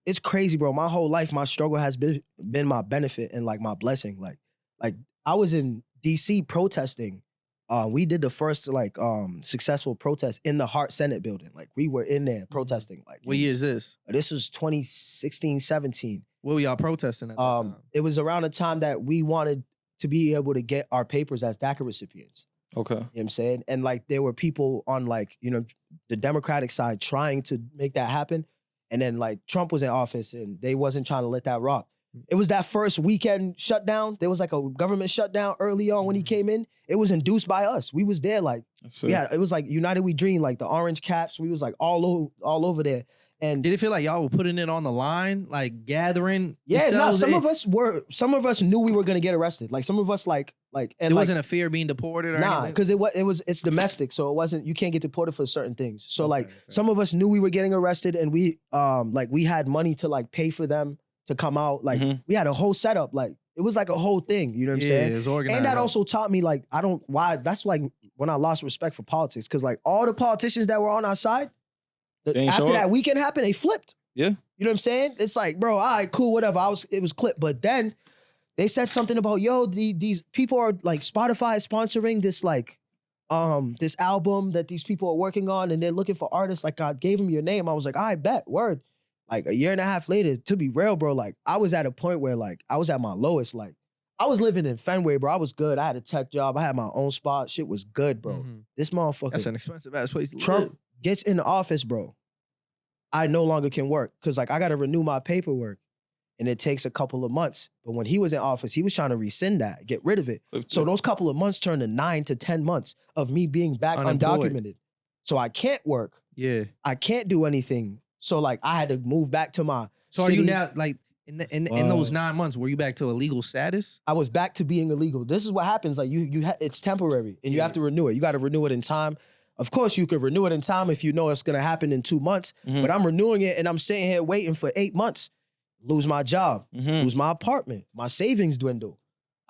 it's crazy, bro. My whole life, my struggle has been my benefit and like my blessing. Like I was in DC protesting. We did the first successful protest in the Hart Senate building. Like we were in there protesting. Like What year is this? This was 2016, 17. What were y'all protesting at that time? It was around the time that we wanted to be able to get our papers as DACA recipients. Okay. You know what I'm saying? And like there were people on like, you know, the Democratic side trying to make that happen. And then like Trump was in office and they wasn't trying to let that rock. It was that first weekend shutdown. There was like a government shutdown early on when he came in. It was induced by us. We was there like, it was like United We Dream, like the orange caps. We was like all over there. And Did it feel like y'all were putting it on the line, like gathering? yeah, no, yourselves? some of us knew we were gonna get arrested. Like some of us and There wasn't a fear of being deported or nah, anything? because it's domestic, so it wasn't. You can't get deported for certain things. So like Okay. some of us knew we were getting arrested, and we we had money to like pay for them to come out. Like we had a whole setup. Like it was like a whole thing. You know what I'm saying? It was organized. And that also taught me like that's like when I lost respect for politics, because like all the politicians that were on our side, They ain't after show that up? weekend happened, they flipped. Yeah. You know what I'm saying? It's like, bro, all right, cool, whatever. It was clipped. But then they said something about, yo, these people are like Spotify is sponsoring this like this album that these people are working on, and they're looking for artists. Like I gave them your name. I was like, I bet, word. Like a year and a half later, to be real, bro, like I was at a point where like I was at my lowest. Like I was living in Fenway, bro. I was good. I had a tech job. I had my own spot. Shit was good, bro. This motherfucker. That's an expensive ass place to live. Trump gets in the office, bro. I no longer can work because like I got to renew my paperwork, and it takes a couple of months. But when he was in office, he was trying to rescind that, get rid of it. So those couple of months turned to 9 to 10 months of me being back Unemployed. undocumented. So I can't work. Yeah. I can't do anything. So like I had to move back to my So city. are you now like in those 9 months? Were you back to a legal status? I was back to being illegal. This is what happens. Like it's temporary, and you have to renew it. You got to renew it in time. Of course, you could renew it in time if you know it's gonna happen in 2 months. But I'm renewing it, and I'm sitting here waiting for 8 months. Lose my job, lose my apartment, my savings dwindle.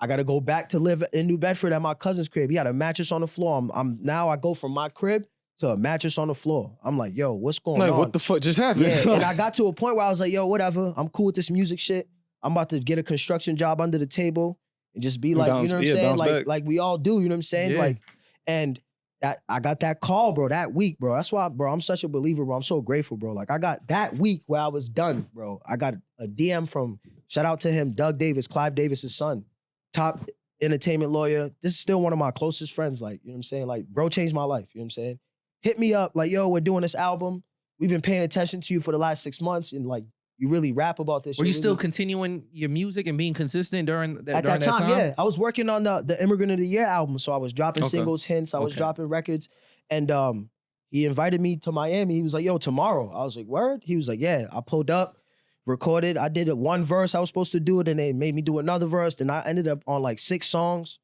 I got to go back to live in New Bedford at my cousin's crib. He had a mattress on the floor. Now I go from my crib to a mattress on the floor. I'm like, yo, what's going on? Like, what the fuck just happened? Yeah, and I got to a point where I was like, yo, whatever. I'm cool with this music shit. I'm about to get a construction job under the table and just be like, you know what I'm saying? Like we all do, you know what I'm saying? Yeah. Like, and that I got that call, bro, that week, bro. That's why, bro, I'm such a believer, bro. I'm so grateful, bro. Like I got that week where I was done, bro. I got a DM from, shout out to him, Doug Davis, Clive Davis's son, top entertainment lawyer. This is still one of my closest friends. Like, you know what I'm saying? Like, bro changed my life. You know what I'm saying? Hit me up, like, yo, we're doing this album. We've been paying attention to you for the last 6 months, and like, you really rap about this. Were you still really... continuing your music and being consistent during At that time? Yeah, I was working on the Immigrant of the Year album, so I was dropping singles, hints. I was dropping records, and he invited me to Miami. He was like, "Yo, tomorrow." I was like, "Word?" He was like, "Yeah." I pulled up, recorded. I did one verse. I was supposed to do it, and they made me do another verse. Then I ended up on like 6 songs,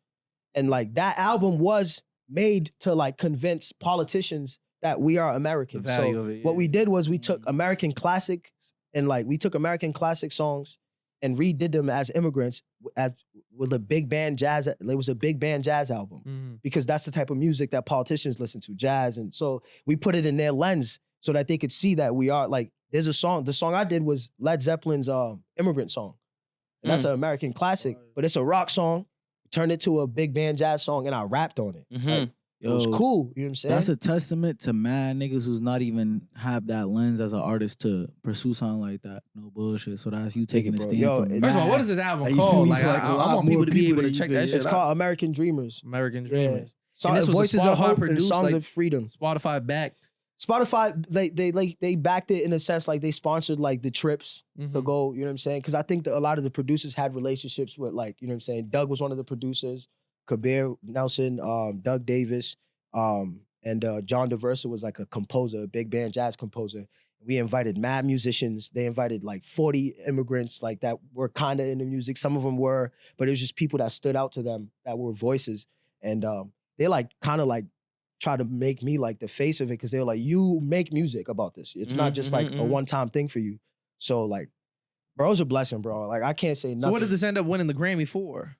and like that album was made to like convince politicians that we are Americans. The value of it, what yeah. we did was we took American classic. And like we took American classic songs and redid them as immigrants with a big band jazz. It was a big band jazz album because that's the type of music that politicians listen to, jazz. And so we put it in their lens so that they could see that we are like, there's a song. The song I did was Led Zeppelin's Immigrant song. And that's an American classic, but it's a rock song. Turned it to a big band jazz song and I rapped on it. Like, It was cool. You know what I'm saying? That's a testament to mad niggas who's not even have that lens as an artist to pursue something like that. No bullshit. So that's you taking a bro. stand. Yo, from First of all, what mad- is this album Like, you feel called? me? Like, For, like, a I lot want people more to be people able to than check you that could- shit It's out. called American Dreamers. American Yeah. Dreamers. So And this was a Voices of Spotify Hope and produced, Songs like- of Freedom. Spotify backed. Spotify, they backed it in a sense, like they sponsored like the trips to go, you know what I'm saying? Because I think that a lot of the producers had relationships with, like, you know what I'm saying? Doug was one of the producers, Kabir Nelson, Doug Davis, and John DeVersa was like a composer, a big band jazz composer. We invited mad musicians. They invited like 40 immigrants like that were kind of in the music. Some of them were, but it was just people that stood out to them that were voices. And they like kind of like try to make me like the face of it, because they were like, you make music about this. It's not just like a one-time thing for you. So like, bro, it was a blessing, bro. Like I can't say nothing. So what did this end up winning the Grammy for?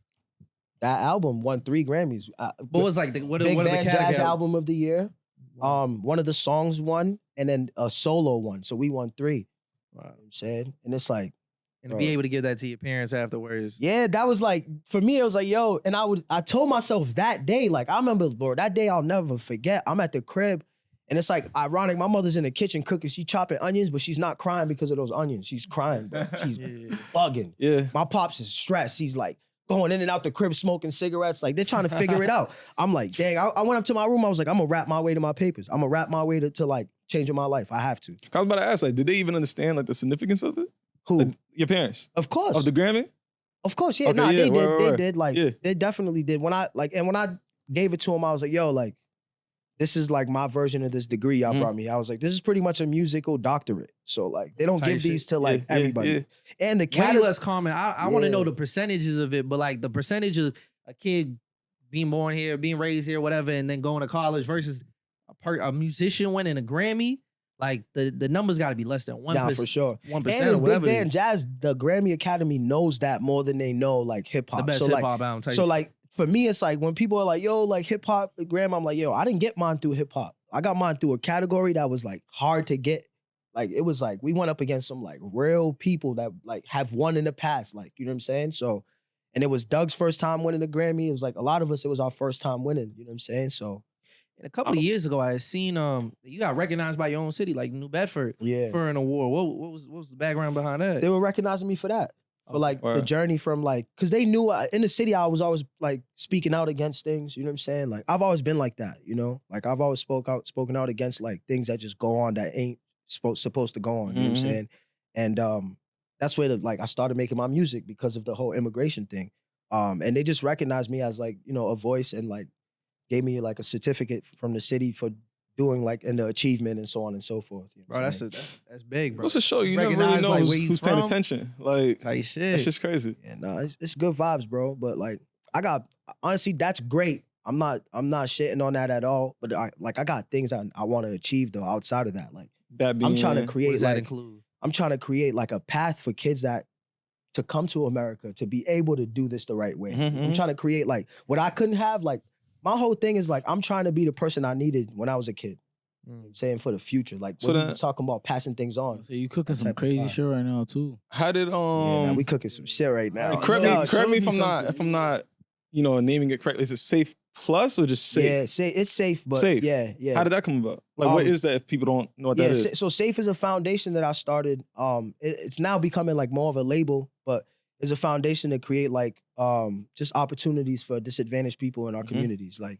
That album won 3 Grammys. What was like what Big are the Band Jazz categories? Album of the Year. One of the songs won, and then a solo one. So we won 3. Wow. You know what I'm saying? And it's like, And to be able to give that to your parents afterwards. yeah, that was like, for me, it was like, yo, and I told myself that day, like, I remember, bro, that day I'll never forget. I'm at the crib, and it's like ironic. My mother's in the kitchen cooking. She's chopping onions, but she's not crying because of those onions. She's crying, bro. She's bugging. Yeah. My pops is stressed. He's like going in and out the crib smoking cigarettes. Like, they're trying to figure it out. I'm like, dang, I went up to my room. I was like, I'm gonna rap my way to my papers. I'm gonna rap my way to like changing my life. I have to. I was about to ask, like, did they even understand like the significance of it? Who? Like, your parents? Of course. Of the Grammy? Of course, yeah. Okay, Nah, yeah, they did. word, They word. did. Like, Yeah. they definitely did. When I gave it to him, I was like, yo, like, this is like my version of this degree y'all brought me. I was like, this is pretty much a musical doctorate. So like, they don't Type give these shit. to like Yeah, everybody. yeah. And the Way category. less common. I want to Yeah. know the percentages of it, but like the percentage of a kid being born here, being raised here, whatever, and then going to college versus a musician winning a Grammy. Like the numbers got to be less than 1%. Yeah, for sure. 1% And or in Big whatever. Band Jazz, the Grammy Academy knows that more than they know like hip The hop. best So hip like, hop album. Type so like for me, it's like when people are like, yo, like hip hop Grammy, I'm like, yo, I didn't get mine through hip hop. I got mine through a category that was like hard to get. Like it was like we went up against some like real people that like have won in the past. Like, you know what I'm saying? So, and it was Doug's first time winning the Grammy. It was like a lot of us, it was our first time winning. You know what I'm saying? So And a couple of years ago, I had seen you got recognized by your own city, like New Bedford, yeah, for an award. What was the background behind that? they were recognizing me for that. For like the Word. journey from like, cause they knew in the city I was always like speaking out against things. You know what I'm saying? Like I've always been like that. You know, like I've always spoken out against like things that just go on that ain't supposed to go on. You know what I'm saying? And that's where like I started making my music because of the whole immigration thing. And they just recognized me as like, you know, a voice, and like gave me like a certificate from the city for doing like in the achievement and so on and so forth. You know what Bro, I'm saying? that's big, bro. What's to show you never really Recognize, know like, where you who's paying from. attention. Like, Tight shit. that's just crazy. Yeah, no, it's good vibes, bro. But like, I got honestly, that's great. I'm not shitting on that at all. But I got things I want to achieve though outside of that. Like, That being, I'm trying to What create does that like include? I'm trying to create like a path for kids that to come to America to be able to do this the right way. I'm trying to create like what I couldn't have. Like my whole thing is like I'm trying to be the person I needed when I was a kid. You know what I'm saying for the future. Like So when we then- talking about passing things on. So you cooking That some type of crazy vibe. shit right now too. How did Yeah, nah, we cooking some shit right now. correct Yo, me show if I'm something. not, you know, naming it correctly. Is it Safe Plus or just Safe? Yeah, it's safe, but Safe. yeah. How did that come about? Like, what is that if people don't know what that is? So Safe is a foundation that I started. It's now becoming like more of a label, but it's a foundation to create like just opportunities for disadvantaged people in our communities. Like,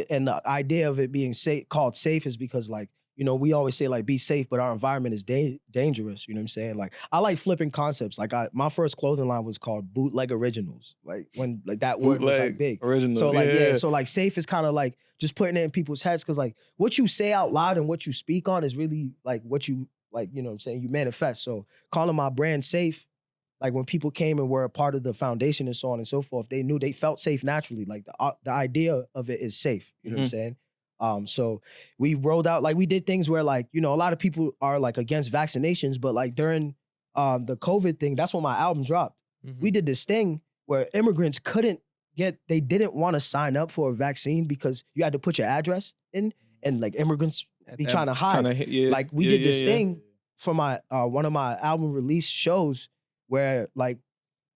and the idea of it being called safe is because like, you know, we always say like be safe, but our environment is dangerous. You know what I'm saying? Like I like flipping concepts. Like my first clothing line was called Bootleg Originals. Like when like that word was like big. Original. So like so like safe is kind of like just putting it in people's heads, because like what you say out loud and what you speak on is really like what you like, you know what I'm saying, you manifest. So calling my brand Safe, like when people came and were a part of the foundation and so on and so forth, they felt safe naturally. Like the idea of it is safe. You know what I'm saying? So we rolled out, like we did things where like, you know, a lot of people are like against vaccinations, but like during the COVID thing, that's when my album dropped. We did this thing where immigrants they didn't want to sign up for a vaccine because you had to put your address in, and like immigrants be trying to hide. Like we did this thing for my one of my album release shows where like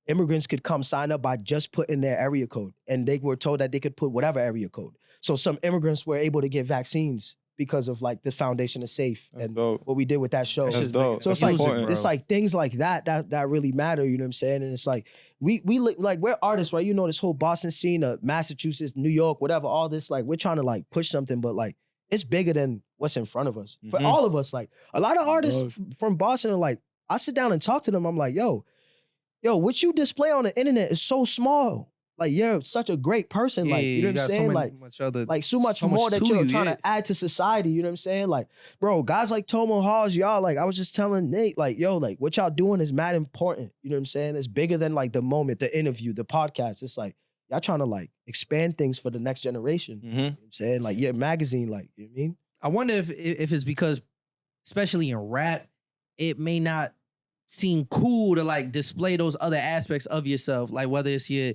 immigrants could come sign up by just putting their area code, and they were told that they could put whatever area code. So some immigrants were able to get vaccines because of like the foundation is safe That's and dope. what we did with that show. That's dope. So it's That's like important. it's like things like that really matter. You know what I'm saying? And it's like we like we're artists, right? You know, this whole Boston scene, Massachusetts, New York, whatever, all this, like we're trying to like push something, but like it's bigger than what's in front of us. For all of us, like a lot of artists from Boston are like, I sit down and talk to them. I'm like, yo, what you display on the internet is so small. Like you're such a great person. Like, you know what I'm saying? Like so much more that you're trying to add to society. You know what I'm saying? Like, bro, guys like Tomo Hawes, y'all, like I was just telling Nate, like, yo, like what y'all doing is mad important. You know what I'm saying? It's bigger than like the moment, the interview, the podcast. It's like, y'all trying to like expand things for the next generation. You know what I'm saying? Like your magazine, like, you know what I mean? I wonder if it's because, especially in rap, it may not seem cool to like display those other aspects of yourself, like whether it's your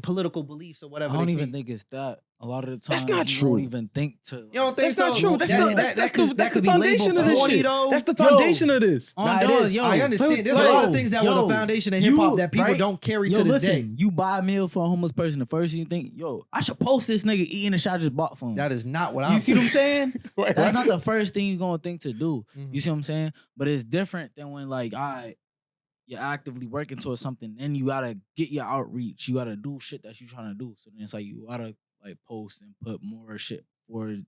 political beliefs or whatever. I don't even think it's that. A lot of the time, That's not you true. don't even think to. You don't think That's so? not true. That's the foundation of this shit. That's the foundation of this. I understand. There's a lot of things that were the foundation of hip hop that people don't carry to this day. You buy a meal for a homeless person, the first thing you think, yo, I should post this nigga eating the shit I just bought for him. That is not what I'm. You see what I'm saying? That's not the first thing you're gonna think to do. You see what I'm saying? But it's different than when like, you're actively working towards something, then you gotta get your outreach. You gotta do shit that you're trying to do. So then it's like you gotta like post and put more shit towards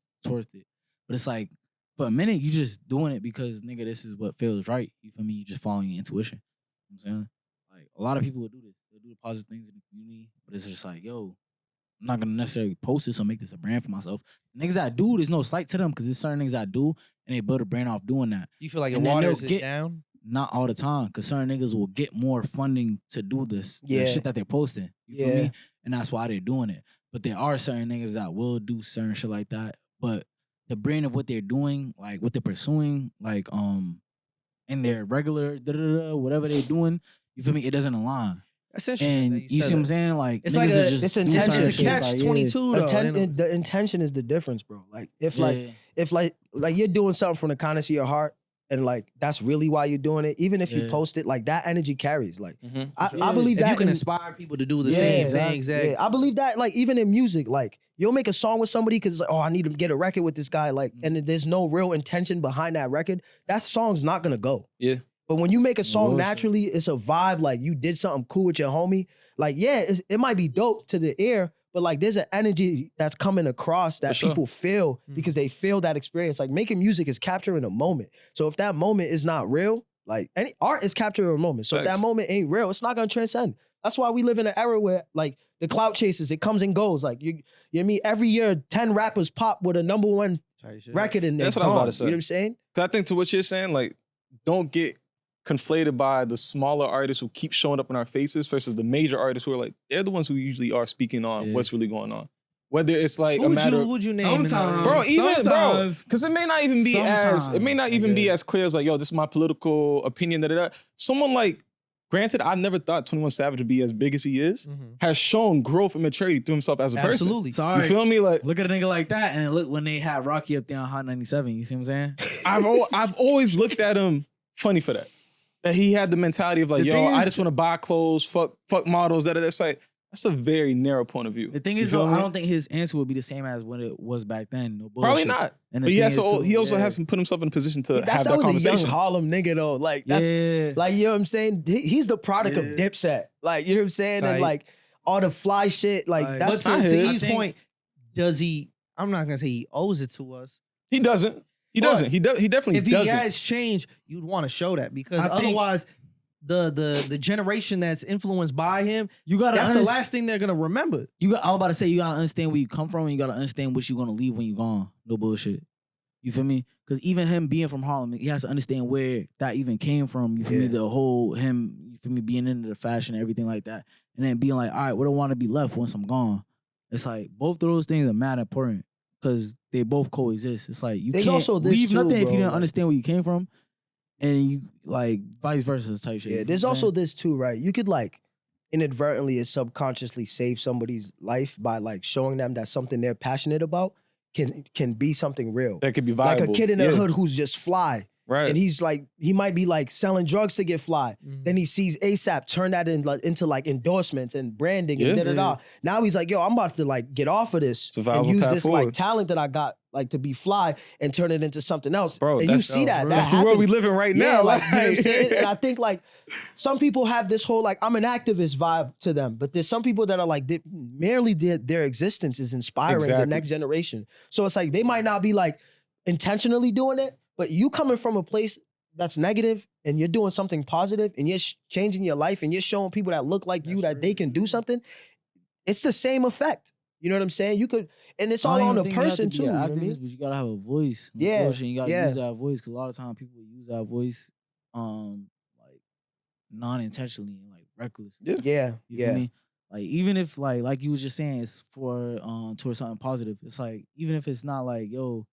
it. But it's like for a minute you just doing it because nigga, this is what feels right. You feel me? You just following your intuition. You know what I'm saying? Like a lot of people will do this. They'll do the positive things in the community, but it's just like, yo, I'm not gonna necessarily post this or make this a brand for myself. Niggas I do, there's no slight to them because there's certain things I do and they build a brand off doing that. You feel like it And then waters they'll it down? Not all the time, because certain niggas will get more funding to do this the shit that they're posting. You feel me? And that's why they're doing it. But there are certain niggas that will do certain shit like that. But the brand of what they're doing, like what they're pursuing, like in their regular whatever they're doing, you feel me? It doesn't align. That's interesting. And you see what I'm saying? Like it's like it's intention. It's a catch-22 though. The intention is the difference, bro. Like if you're doing something from the kindness of your heart. And like that's really why you're doing it. Even if you post it, like that energy carries. Like I believe that you can inspire people to do the same thing. Exactly. Yeah, I believe that. Like even in music, like you'll make a song with somebody because like, I need to get a record with this guy. Like, and there's no real intention behind that record. That song's not gonna go. Yeah. But when you make a song naturally, it's a vibe. Like you did something cool with your homie. Like it might be dope to the ear. But like there's an energy that's coming across that people feel because they feel that experience. Like making music is capturing a moment. So if that moment is not real, like any art is capturing a moment. So if that moment ain't real, it's not gonna transcend. That's why we live in an era where like the clout chases, it comes and goes. Like you mean every year 10 rappers pop with a #1 record in there. That's what I was about to say. You know what I'm saying? Cause I think to what you're saying, like, don't get conflated by the smaller artists who keep showing up in our faces versus the major artists who are like, they're the ones who usually are speaking on what's really going on. Whether it's like who would you name? Bro, because it may not even be as clear as like, yo, this is my political opinion. Someone like, granted, I never thought 21 Savage would be as big as he is. Has shown growth and maturity through himself as a person. Absolutely. Sorry. You feel me? Like, look at a nigga like that, and look when they had Rocky up there on Hot 97. You see what I'm saying? I've always looked at him funny for that. That he had the mentality of like, yo, I just want to buy clothes, fuck models. That's like, that's a very narrow point of view. The thing is, though, I don't think his answer would be the same as what it was back then. No bullshit. Probably not. And but he also has to put himself in a position to have that conversation. Was a young Harlem nigga though. Like that's like, you know what I'm saying? He's the product of Dipset. Like, you know what I'm saying? And like all the fly shit. Like that's to his point. Does he? I'm not gonna say he owes it to us. He doesn't. He definitely doesn't. If he has changed, you'd want to show that because otherwise, the generation that's influenced by him, that's the last thing they're gonna remember. I was about to say you gotta understand where you come from and you gotta understand what you're gonna leave when you're gone. No bullshit. You feel me? Because even him being from Harlem, he has to understand where that even came from. You feel me? The whole him, you feel me, being into the fashion and everything like that, and then being like, all right, what do I want to be left once I'm gone? It's like both of those things are mad important. Because they both coexist. It's like you can't also leave nothing if you didn't understand where you came from, and you like vice versa type shit. Yeah, there's also this too, right? You could like inadvertently or subconsciously save somebody's life by like showing them that something they're passionate about can be something real. That could be viable. Like a kid in the hood who's just fly. Right. And he's like, he might be like selling drugs to get fly. Mhm. Then he sees ASAP turn that into like endorsements and branding and Yeah. da-da-da. Now he's like, yo, I'm about to like get off of this Survival and use path this forward. like talent that I got like to be fly and turn it into something else. Bro, and you that's- see that. That's the world we happens. live in right Yeah, now. like, you know what I'm saying? And I think like some people have this whole like I'm an activist vibe to them, but there's some people that are like merely their existence is inspiring the Exactly. next generation. So it's like they might not be like intentionally doing it, but you coming from a place that's negative and you're doing something positive and you're changing your life and you're showing people that look like you that they can do something, it's the same effect. You know what I'm saying? You could, and it's I all don't on even the think you have person to too. be You an know what I activist, mean? but you gotta have a voice. Yeah, And you gotta yeah. use that voice because a lot of times people use that voice, like non-intentionally and like recklessly. Yeah, You feel yeah. me? Like even if like you was just saying it's for towards something positive. It's like even if it's not like yo,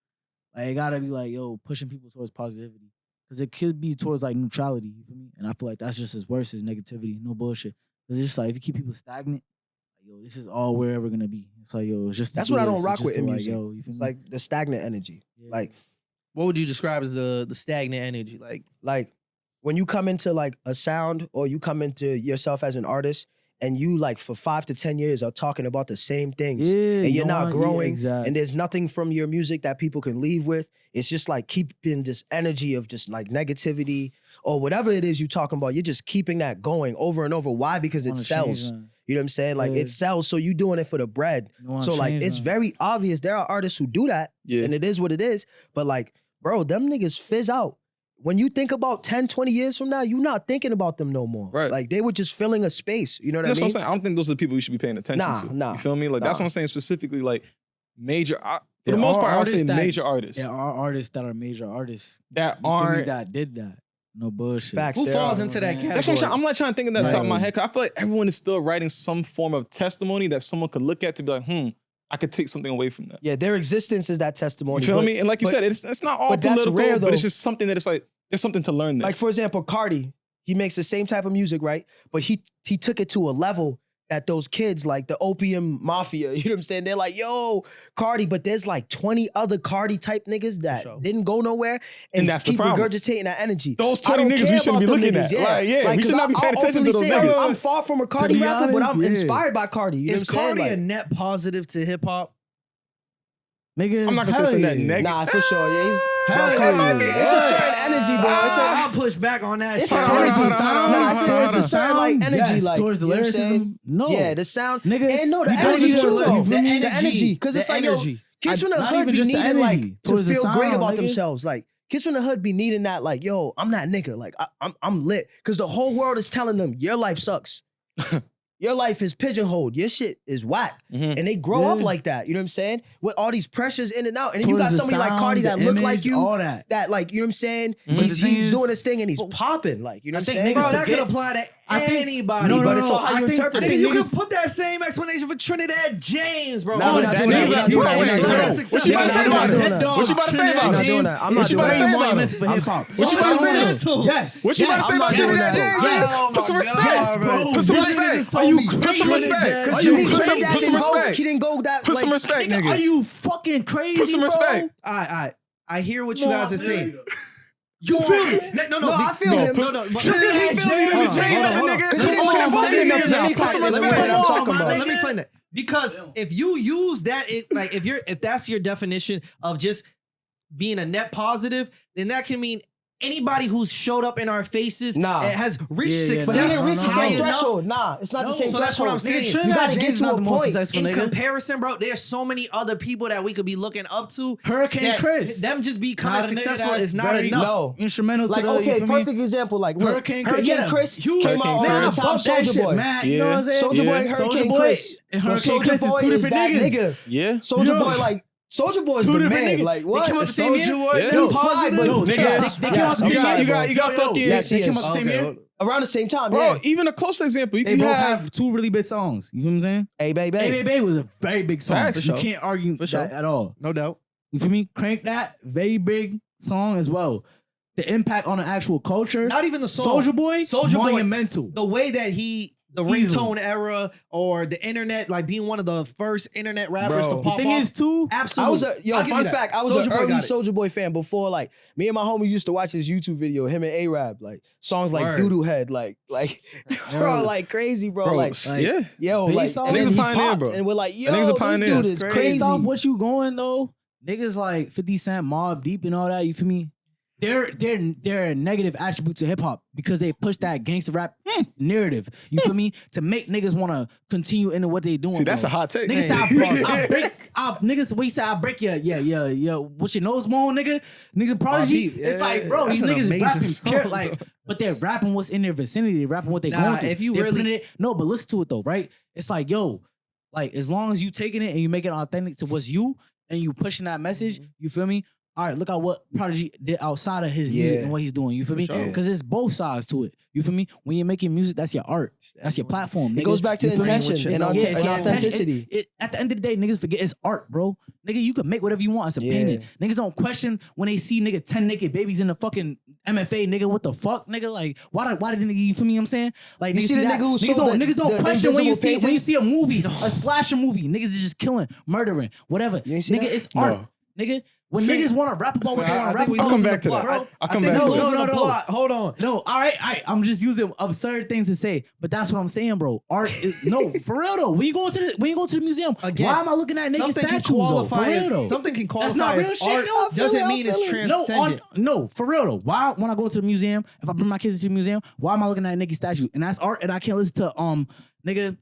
like it gotta be like yo pushing people towards positivity because it could be towards like neutrality. You feel me? And I feel like that's just as worse as negativity. No bullshit. Because it's just like if you keep people stagnant, like, yo, this is all we're ever gonna be. It's like yo, it's just to That's do what I this, don't it's rock just with to, in like, music. yo, you feel It's me? like the stagnant energy. Yeah. Like What would you describe as the stagnant energy? like when you come into like a sound or you come into yourself as an artist and you like for 5 to 10 years are talking about the same things Yeah, and you you're know not what? growing Yeah, exactly. and there's nothing from your music that people can leave with. It's just like keeping this energy of just like negativity or whatever it is you're talking about. You're just keeping that going over and over. Why? Because it Wanna sells. change, man. You know what I'm saying? Like Yeah. it sells. So you doing it for the bread. You wanna So like change, it's man. very obvious there are artists who do that Yeah. and it is what it is. But like, bro, them niggas fizz out. When you think about 10, 20 years from now, you're not thinking about them no more. Right. Like they were just filling a space. You know what That's I what I'm mean? saying. I don't think those are the people you should be paying attention Nah, to. nah, You feel me? Like that's nah. what I'm saying specifically. Like major, for There the most are part, I would say artists that- major artists There are artists that are major artists that you feel me, aren't. that did that. No bullshit. Facts. Who there falls are. into that category? That's what I'm saying. I'm not trying to think of that Right. top of my head. Cause I feel like everyone is still writing some form of testimony that someone could look at to be like, I could take something away from that. Yeah, their existence is that testimony. You feel but, me? And like you but- said, it's not all but that's political, rare, but though. it's just something that it's like there's something to learn there. Like for example, Cardi, he makes the same type of music, right? But he took it to a level that those kids, like the opium mafia, you know what I'm saying? They're like, yo, Cardi, but there's like 20 other Cardi type niggas that sure. didn't go nowhere And that's the keep problem. regurgitating that energy. Those I 20 don't niggas we care shouldn't be about them looking niggas, at. Like, yeah, we 'cause should not be I'll paying attention to openly those say, niggas. I'm far from a Cardi be rapper, but honest, I'm yeah. inspired by Cardi. You know Is what I'm saying? Cardi Like, a net positive to hip hop? Nigga, I'm not gonna say hell something that yeah. negative. nah, for sure. Yeah, he's, Hell bro, Cardi, yeah. it's a certain energy, bro. It's a, I'll push back on that. It's shit. an Hold on, energy. hold on, hold on, Nah, hold on, it's a certain like sound, energy, yes, like towards the you know what I'm saying? lyricism. No, Yeah, the sound. nigga, And no, the you go energy to too, the- though. you feel me? The energy. Because it's like, yo, kids from the not hood even be just the needing like energy, to towards the feel great sound, about nigga. themselves. Like kids from the hood be needing that, like, yo, I'm that nigga. Like I'm lit. Because the whole world is telling them your life sucks. Your life is pigeonholed. Your shit is whack. Mhm. And they grow up Yeah. like that. You know what I'm saying? With all these pressures in and out. And then you Towards got the somebody like sound, Cardi that the look like image, you. all that. That like, you know what I'm saying? But He's the thing is- doing his thing and he's popping. Like, you know I what I'm think saying? niggas Bro, that forget- could apply to I think- anybody. No, but it's all how you I think- interpret I it. think You niggas- can put that same explanation for Trinidad James, bro. Nah, we're not doing that. We're not doing that. We're not doing that. What she about to say about that? What she about to say about I'm it? not doing that. I'm not What you doing about to that. say about monuments it? for hip hop. What you about to say about it? Yes. What you about to say I'm about not doing Trinidad that, James? though. Yes. Put some Oh my respect. God, bro. Put some This nigga respect. just Are told you me Put some crazy? respect. Because You you put some- Trinidad put some didn't go- respect. He didn't go that. Put some like, respect, Nigga, are nigga. you fucking crazy, Put some bro? respect. I hear what you guys are saying. You feel me? No, I feel him. but- Just because he feels he doesn't Hold on, change hold on, that hold on. nigga. Because he didn't Hold say on, enough hold on, now. Put some Let me respect say what I'm on talking my about. Let me explain that. Because if you use that, like if that's your definition of just being a net positive, then that can mean anybody who's showed up in our faces Nah. and has reached Yeah, yeah, But he success didn't reach the high same enough. threshold. Nah, it's not the No, same so that's what I'm threshold. saying. You gotta get James to not a the most point. successful In nigga. comparison, bro, there's so many other people that we could be looking up to. Hurricane that Chris. Them just becoming Not a nigga successful that's is not very enough. No. Instrumental Like, to the, you okay, feel me? perfect example. Like, look, Hurricane Hurricane Chris came out Hurricane around the Nigga, time bump that Soulja shit, Boy. man. You know what I'm saying? Soulja Boy, Yeah. Hurricane Soulja Boy Chris. and But Hurricane Soulja Chris is Boy two is different that niggas. nigga. Yeah. Soulja Yo. Boy, like, Soulja Boy is Two the different man. niggas. Like, They what? came out the same year? Soulja Boy, Yeah. he's Positive. fly, but No, nigga, yes, they came out yes, the I'm same sorry, year. bro. You got fucking Yes, They he came is. out the same year. Around the same time, Bro, yeah. even a close example, you They can both have have two really big songs. You know what I'm saying? Hey, baby. Hey Baby was a very big song. Facts. You For sure. can't argue For sure. that at all. No doubt. You feel me? Crank That, very big song as well. The impact on the actual culture. Not even the song. Soulja Boy, Soulja Boy- monumental. The way that he the ringtone era or the internet, like being one of the first internet rappers Bro. to The pop thing off. is too, Absolutely. Fun fact, I was an early Soulja Soulja Boy fan before, like, me and my homies used to watch his YouTube video, him and A-Rap, like, songs like Word. Doodoo Head, like, bro, like, crazy, bro, like, yeah. yo, like, based off- and Niggas then a he pioneer, popped, bro. and we're like, yo, Niggas a this pioneer. dude is It's crazy. based off what you going though, niggas like 50 Cent, Mobb Deep, and all that. You feel me? They're a negative attribute to hip hop because they push that gangster rap narrative. You feel me? To make niggas want to continue into what they doing. See, that's bro. a hot take. Niggas say niggas, what you say? I break your, what's your nose bone, nigga? Nigga Prodigy. Deep. It's Yeah, like, bro, that's these an niggas amazing rapping, song. like, but they're rapping what's in their vicinity. They're rapping what they Nah, going through. if you They're really- putting it, no, but listen to it though, right? It's like, yo, like as long as you taking it and you make it authentic to what's you and you pushing that message, you feel me? All right, look at what Prodigy did outside of his music Yeah. and what he's doing. You feel me? sure. Because there's both sides to it. You feel me? When you're making music, that's your art. That's your platform. It nigga. goes back to You feel me? intention It's- and yeah, it's your authenticity. At the end of the day, niggas forget it's art, bro. Nigga, you can make whatever you want. It's a Yeah. payment. Niggas don't question when they see nigga 10 naked babies in the fucking MFA, nigga. What the fuck, nigga? Like, why did the nigga? You feel me? What I'm saying, like, You niggas see the that. nigga who Niggas sold don't, the- niggas don't the question when you invisible see a movie, a slasher movie. Niggas is just killing, murdering, whatever. You ain't see Nigga, that? it's art. No. Nigga, when See- niggas want to rap about what they I want to think rap we about, I'll come losing back the to that. plot. I'll I come think back we to that. losing the No. plot. Hold on. No, all right. I'm just using absurd things to say, but that's what I'm saying, bro. Art is no for real though. When you go to the museum, Again, why am I looking at naked Something can statues though? For qualify real though. as, something can That's qualify not real as shit, art. yo. I feel Doesn't it, mean I it's feel it. transcendent. No, for real though. Why when I go to the museum, if I bring my kids to the museum, why am I looking at a naked statue? And that's art, and I can't listen to nigga.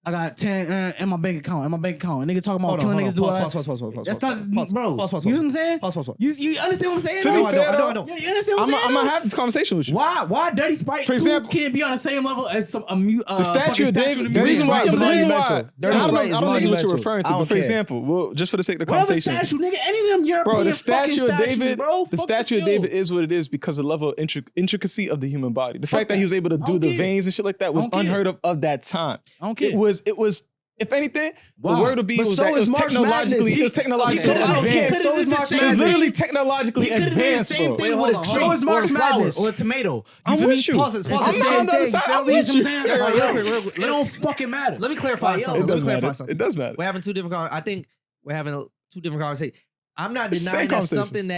I got 10 in my bank account. And nigga talking about killing niggas. That's not, bro. You know what I'm saying? Pause. You understand what I'm saying? To be though? fair, I don't. Yeah, you understand what I'm saying? I'm though? gonna have this conversation with you. Why Dirty Sprite For 2 example- can't be on the same level as some The statue of David. The Dirty reason why. Sprite is The reason why. monumental. Dirty I don't know Sprite is what you're monumental. referring to, I but don't for care. example, well, just for the sake of the Whatever conversation, statue, nigga, any of them European bro, the fucking statue of statues, David, bro. the Fuck statue with of you. David is what it is because of the level of intricacy of the human body. The Fuck fact that he was able to I do don't the care. veins and shit like that was don't care. unheard of that time. I don't care. It was. If anything, Wow. the word would be But was so that it was is March technologically, Madness. it was technologically Okay, I don't care. advanced. So is March It was Madness. literally technologically He could've did the advanced, same bro. thing Wait, with hold a on, tree hold on. So is March or a flower Madness. or a tomato. I'm feel with me? you. Pause it, It's pause the it. same I'm on the other thing. side. You I'm know what with I'm you. saying? Yeah, Like, real yo, quick, real quick. It don't fucking matter. Let me clarify Like, yo, something. It Let me does clarify matter. something. It does matter. We're having two different. I think we're having two different conversations. I'm not It's the denying same that conversation. something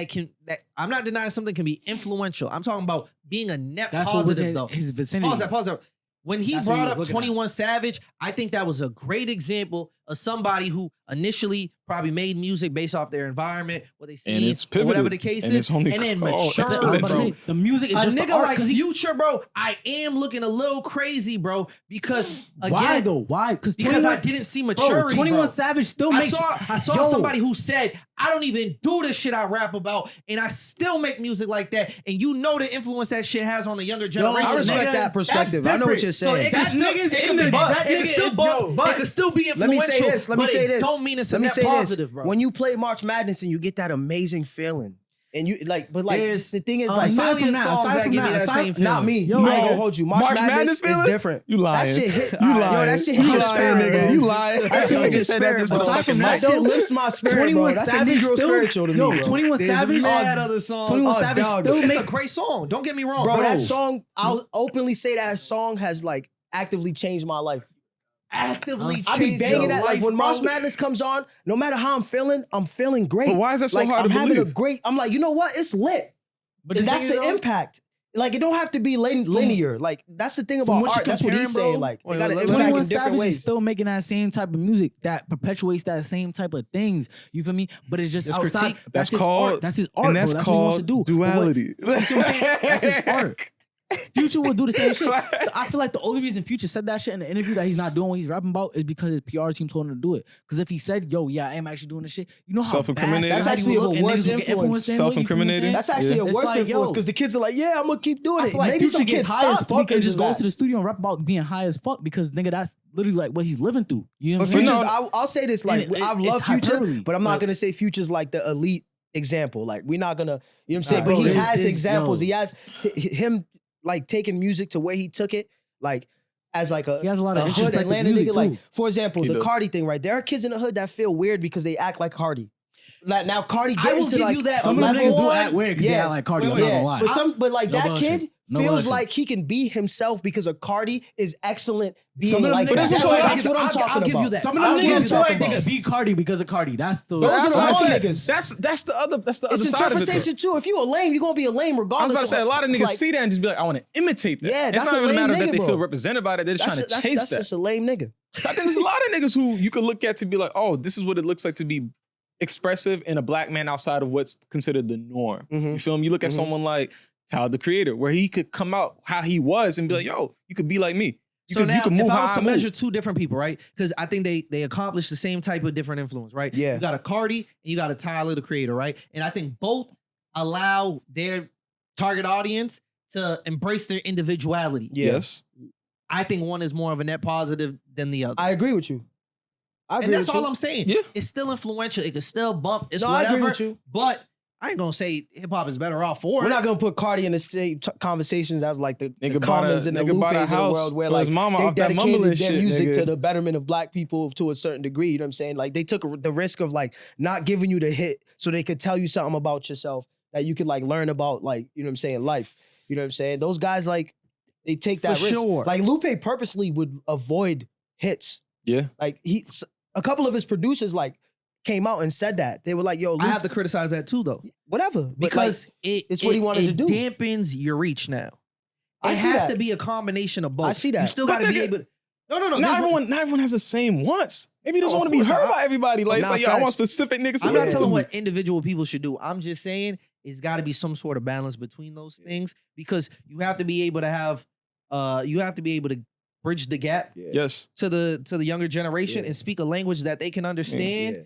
that I'm not denying something can be influential. I'm talking about being a net That's what was positive in though. his vicinity. Pause that. When he That's what he brought was up looking 21 Savage, I think that was a great example of somebody who initially probably made music based off their environment, what they see, And it's or whatever pivoted. the case And is, it's only- and then oh, it's matured, I was about to bro. say, the music is A just nigga the art, like 'cause he- Future, bro, I am looking a little crazy, bro, because again, Why though? Why? Because I didn't see maturity, 21 bro. Savage still I makes. saw Yo. somebody who said, I don't even do the shit I rap about, and I still make music like that. And you know the influence that shit has on the younger generation. I respect nigga, that perspective. that's I know what you're So saying. it can That still, nigga's it in can be the- bump. that It can nigga still is- bump, yo, but it can still be Let me influential. say this. Let me but say it this. don't mean it's a Let me net say positive, this. bro. When you play March Madness and you get that amazing feeling, and you like, but like There's the thing is, a like, million songs that give me that same feeling. not me. Yo, I ain't no. gonna hold you. March Madness is feeling? different. You lying. That shit hit. You Yo, lying. that shit hit You your lying, spirit, nigga. bro. You lying. That shit hit your Said that spirit, just bro. Aside from That that, shit though, lifts my spirit, bro. 21 That's a Savage Negro still, spiritual to me, yo, bro. 21 There's Savage, mad other songs. 21 Oh, Savage dog, still It's makes. a great song. Don't get me wrong, Bro, that song, I'll openly say that song has like actively changed my life. actively I be changed banging your that. Like life, when bro. March Madness comes on, no matter how I'm feeling great. But why is that so like, hard I'm to having believe? a great. I'm like, you know what? It's lit. But And that's thing is, the though, impact. Like it don't have to be linear. Like that's the thing From about what art. you're That's what he's comparing, saying. bro, Like wait, it got to wait, impact 21 in different Savage is ways. still making that same type of music that perpetuates that same type of things. You feel me? But it's just It's outside. critique. That's his called- art. That's his art, And that's bro. That's what he wants to called do. But what- duality. You see what I'm saying? That's his art. Future will do the same shit. So I feel like the only reason Future said that shit in the interview that he's not doing what he's rapping about is because his PR team told him to do it. Because if he said, "Yo, yeah, I am actually doing this shit," you know how Self-incriminating. bad That's society actually would a look and worse niggas would get influence. influenced that way, you feel what I'm Self-incriminating. saying? That's actually a It's worse like, influence yo, because the kids are like, yeah, I'm gonna keep doing I it. feel like Maybe Future some gets kids high as stop fuck and because just of goes that. to the studio and rap about being high as fuck because nigga, that's literally like what he's living through. You know But what I'm Future's, saying? I'll say this, like, And it- I it's love Future, hyperbole, but I'm not but- gonna say Future's like the elite example. Like, we're not gonna, you know what I'm saying? Bro, But he this- has this- examples. yo. He has him like taking music to where he took it, like as like a, He has a lot of hood introspective Atlanta music nigga. Like, too. for example, He the does. Cardi thing, right? There are kids in the hood that feel weird because they act like Cardi. Like now Cardi I get will into give like you that. Some of them level niggas do one. act weird because they Yeah. act like Cardi. Wait, I'm not yeah, gonna lie. but like No that bullshit. kid feels like he can be himself because a Cardi is excellent being Some of them like niggas- that. That's That's what I'm I'll talking give you about. that. Some of That's them what I'm niggas feel talking like they about. could beat Cardi because of Cardi. That's the. Those That's are the what I'm other saying. niggas. That's the other It's side of it. interpretation too. If you a lame, you're gonna be a lame I was regardless. about to say, a lot of niggas like, see that and just be like, I want to imitate that. Yeah, It's that's not a even a lame matter that nigga, they bro. feel represented by that. They're just trying to chase That's that. just a lame nigga. I think there's a lot of niggas who you could look at to be like, oh, this is what it looks like to be expressive in a black man outside of what's considered the norm. Mhm. You feel me? You look at Mhm. someone like Tyler, the Creator, where he could come out how he was and be like, yo, you could be like me. So now, you move if I how was to I move. measure two different people, right? Because I think they accomplish the same type of different influence, right? Yeah. You got a Cardi and you got a Tyler, the Creator, right? And I think both allow their target audience to embrace their individuality. Yeah. Yes. I think one is more of a net positive than the other. I agree with you. I agree And that's with all you. I'm saying. Yeah. It's still influential. It can still bump. It's No, I whatever. agree with you. But I ain't gonna say hip hop is better off for We're it. not gonna put Cardi in the same conversations as like the Nigga Commons and the nigga bought a Lupes of the house world, where for like his mama they off that dedicated mumbling their shit, music nigga. to the betterment of black people to a certain degree. You know what I'm saying? Like they took the risk of like not giving you the hit so they could tell you something about yourself that you could like learn about, like, you know what I'm saying, life. You know what I'm saying? Those guys, like, they take that For risk. sure. Like Lupe purposely would avoid hits. Yeah. Like a couple of his producers like came out and said that. They were like, yo, Lupe, I have to criticize that too, though, whatever. But, because like, it's what he wanted to do. It dampens your reach now. I It see has that. to be a combination of both. I see that. You still But got to be nigga- able. No. Not everyone has the same wants. Maybe he doesn't Oh, want of to be course, heard by everybody. Like, it's Nah, like, yo, I facts. want specific niggas to I'm not listen to telling me. what individual people should do. I'm just saying it's got to be some sort of balance between those things, because you have to be able to have, you have to be able to bridge the gap Yes. to the younger generation Yeah. and speak a language that they can understand.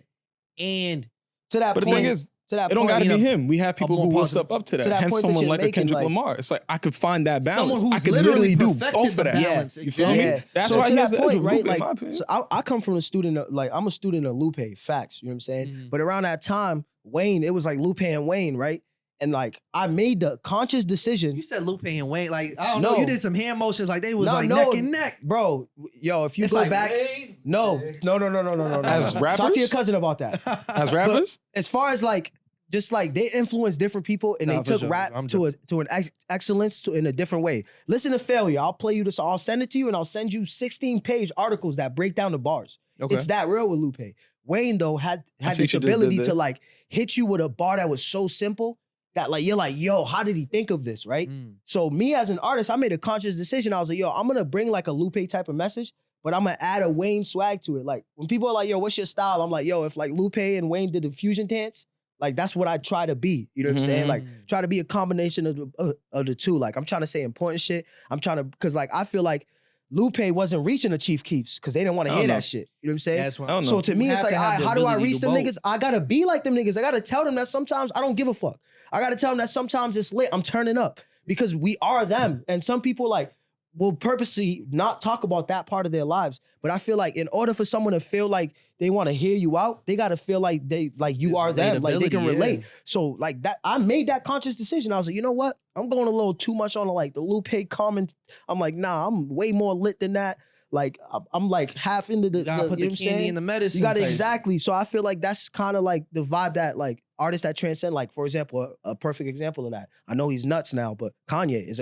And To that But the point, thing is, to that it don't point, got to you be know, him. We have people more who will positive. step up to that. To that Hence point that someone you're like a making, Kendrick like- Lamar. It's like, I could find that balance. someone I who's could literally literally do perfected both of the that. balance. You feel me? Yeah. That's So why to he that has the edge point, of right? Lupe, in my Like, opinion. so I come from a student of, like, I'm a student of Lupe, facts, you know what I'm saying? Mhm. But around that time, Wayne, it was like Lupe and Wayne, right? And like, I made the conscious decision. you said Lupe and Wayne, like, I don't No. know, you did some hand motions like they was No, like no. neck and neck. Bro, yo, if you It's go like, back, Wayne, no. As Talk rappers? to your cousin about that. As rappers? As far as like, just like they influenced different people and Nah, they for took sure. rap I'm to an excellence in a different way. Listen to Failure. I'll play you this. I'll send it to you and I'll send you 16-page articles that break down the bars. Okay. It's that real with Lupe. Wayne though had see this what you just ability did to there. like hit you with a bar that was so simple that like you're like, yo, how did he think of this, right? Mm. So me as an artist, I made a conscious decision. I was like, yo, I'm gonna bring like a Lupe type of message, but I'm gonna add a Wayne swag to it. Like when people are like, yo, what's your style? I'm like, yo, if like Lupe and Wayne did the fusion dance, like that's what I try to be. You know what I'm saying? Like try to be a combination of the two. Like I'm trying to say important shit. I'm trying to, cause like I feel like Lupe wasn't reaching the Chief Keefs because they didn't want to I hear don't know. that shit. You know what I'm saying? That's what I don't know. So to me, You it's have like, to all have right, the how do I ability to reach them both. niggas? I gotta be like them niggas. I gotta tell them that sometimes I don't give a fuck. I gotta tell them that sometimes it's lit. I'm turning up because we are them. And some people like will purposely not talk about that part of their lives. But I feel like in order for someone to feel like they want to hear you out, they gotta feel like you There's are them. Like they can relatability, relate. yeah. So like that, I made that conscious decision. I was like, you know what? I'm going a little too much on like the Lupe comment. I'm like, nah, I'm way more lit than that. Like I'm like half into the, You gotta put you know the what I'm candy saying? in the medicine. You got type. exactly. So I feel like that's kind of like the vibe that like artists that transcend. Like for example, a perfect example of that. I know he's nuts now, but Kanye is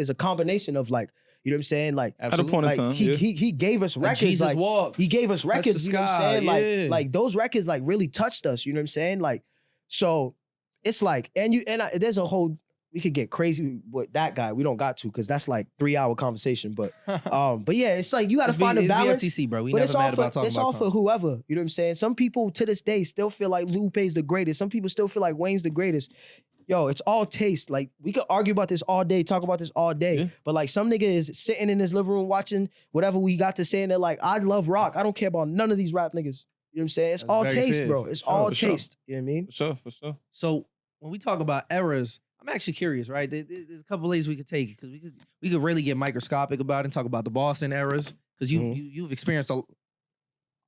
a combination of like, you know what I'm saying? Like, At a point in like time, he gave us Like records. Jesus Like walks. he gave us Touch records. the You know what I'm sky, saying? yeah. Like those records like really touched us. You know what I'm saying? Like so, it's like there's a whole. We could get crazy with that guy. We don't got to because that's like 3-hour conversation. But yeah, it's like you got to find a balance. BFTC, bro. We But never it's all mad for about talking it's about all for whoever. You know what I'm saying? Some people to this day still feel like Lupe's the greatest. Some people still feel like Wayne's the greatest. Yo, it's all taste. Like we could argue about this all day, talk about this all day. Yeah. But like some nigga is sitting in his living room watching whatever we got to say, and they're like, I love rock. I don't care about none of these rap niggas. You know what I'm saying? It's That's all very taste, fair, bro. for It's sure, all for sure. taste. You know what I mean? For sure. So when we talk about eras, I'm actually curious, right? There's a couple ways we could take it because we could really get microscopic about it and talk about the Boston eras because Mhm. you've experienced a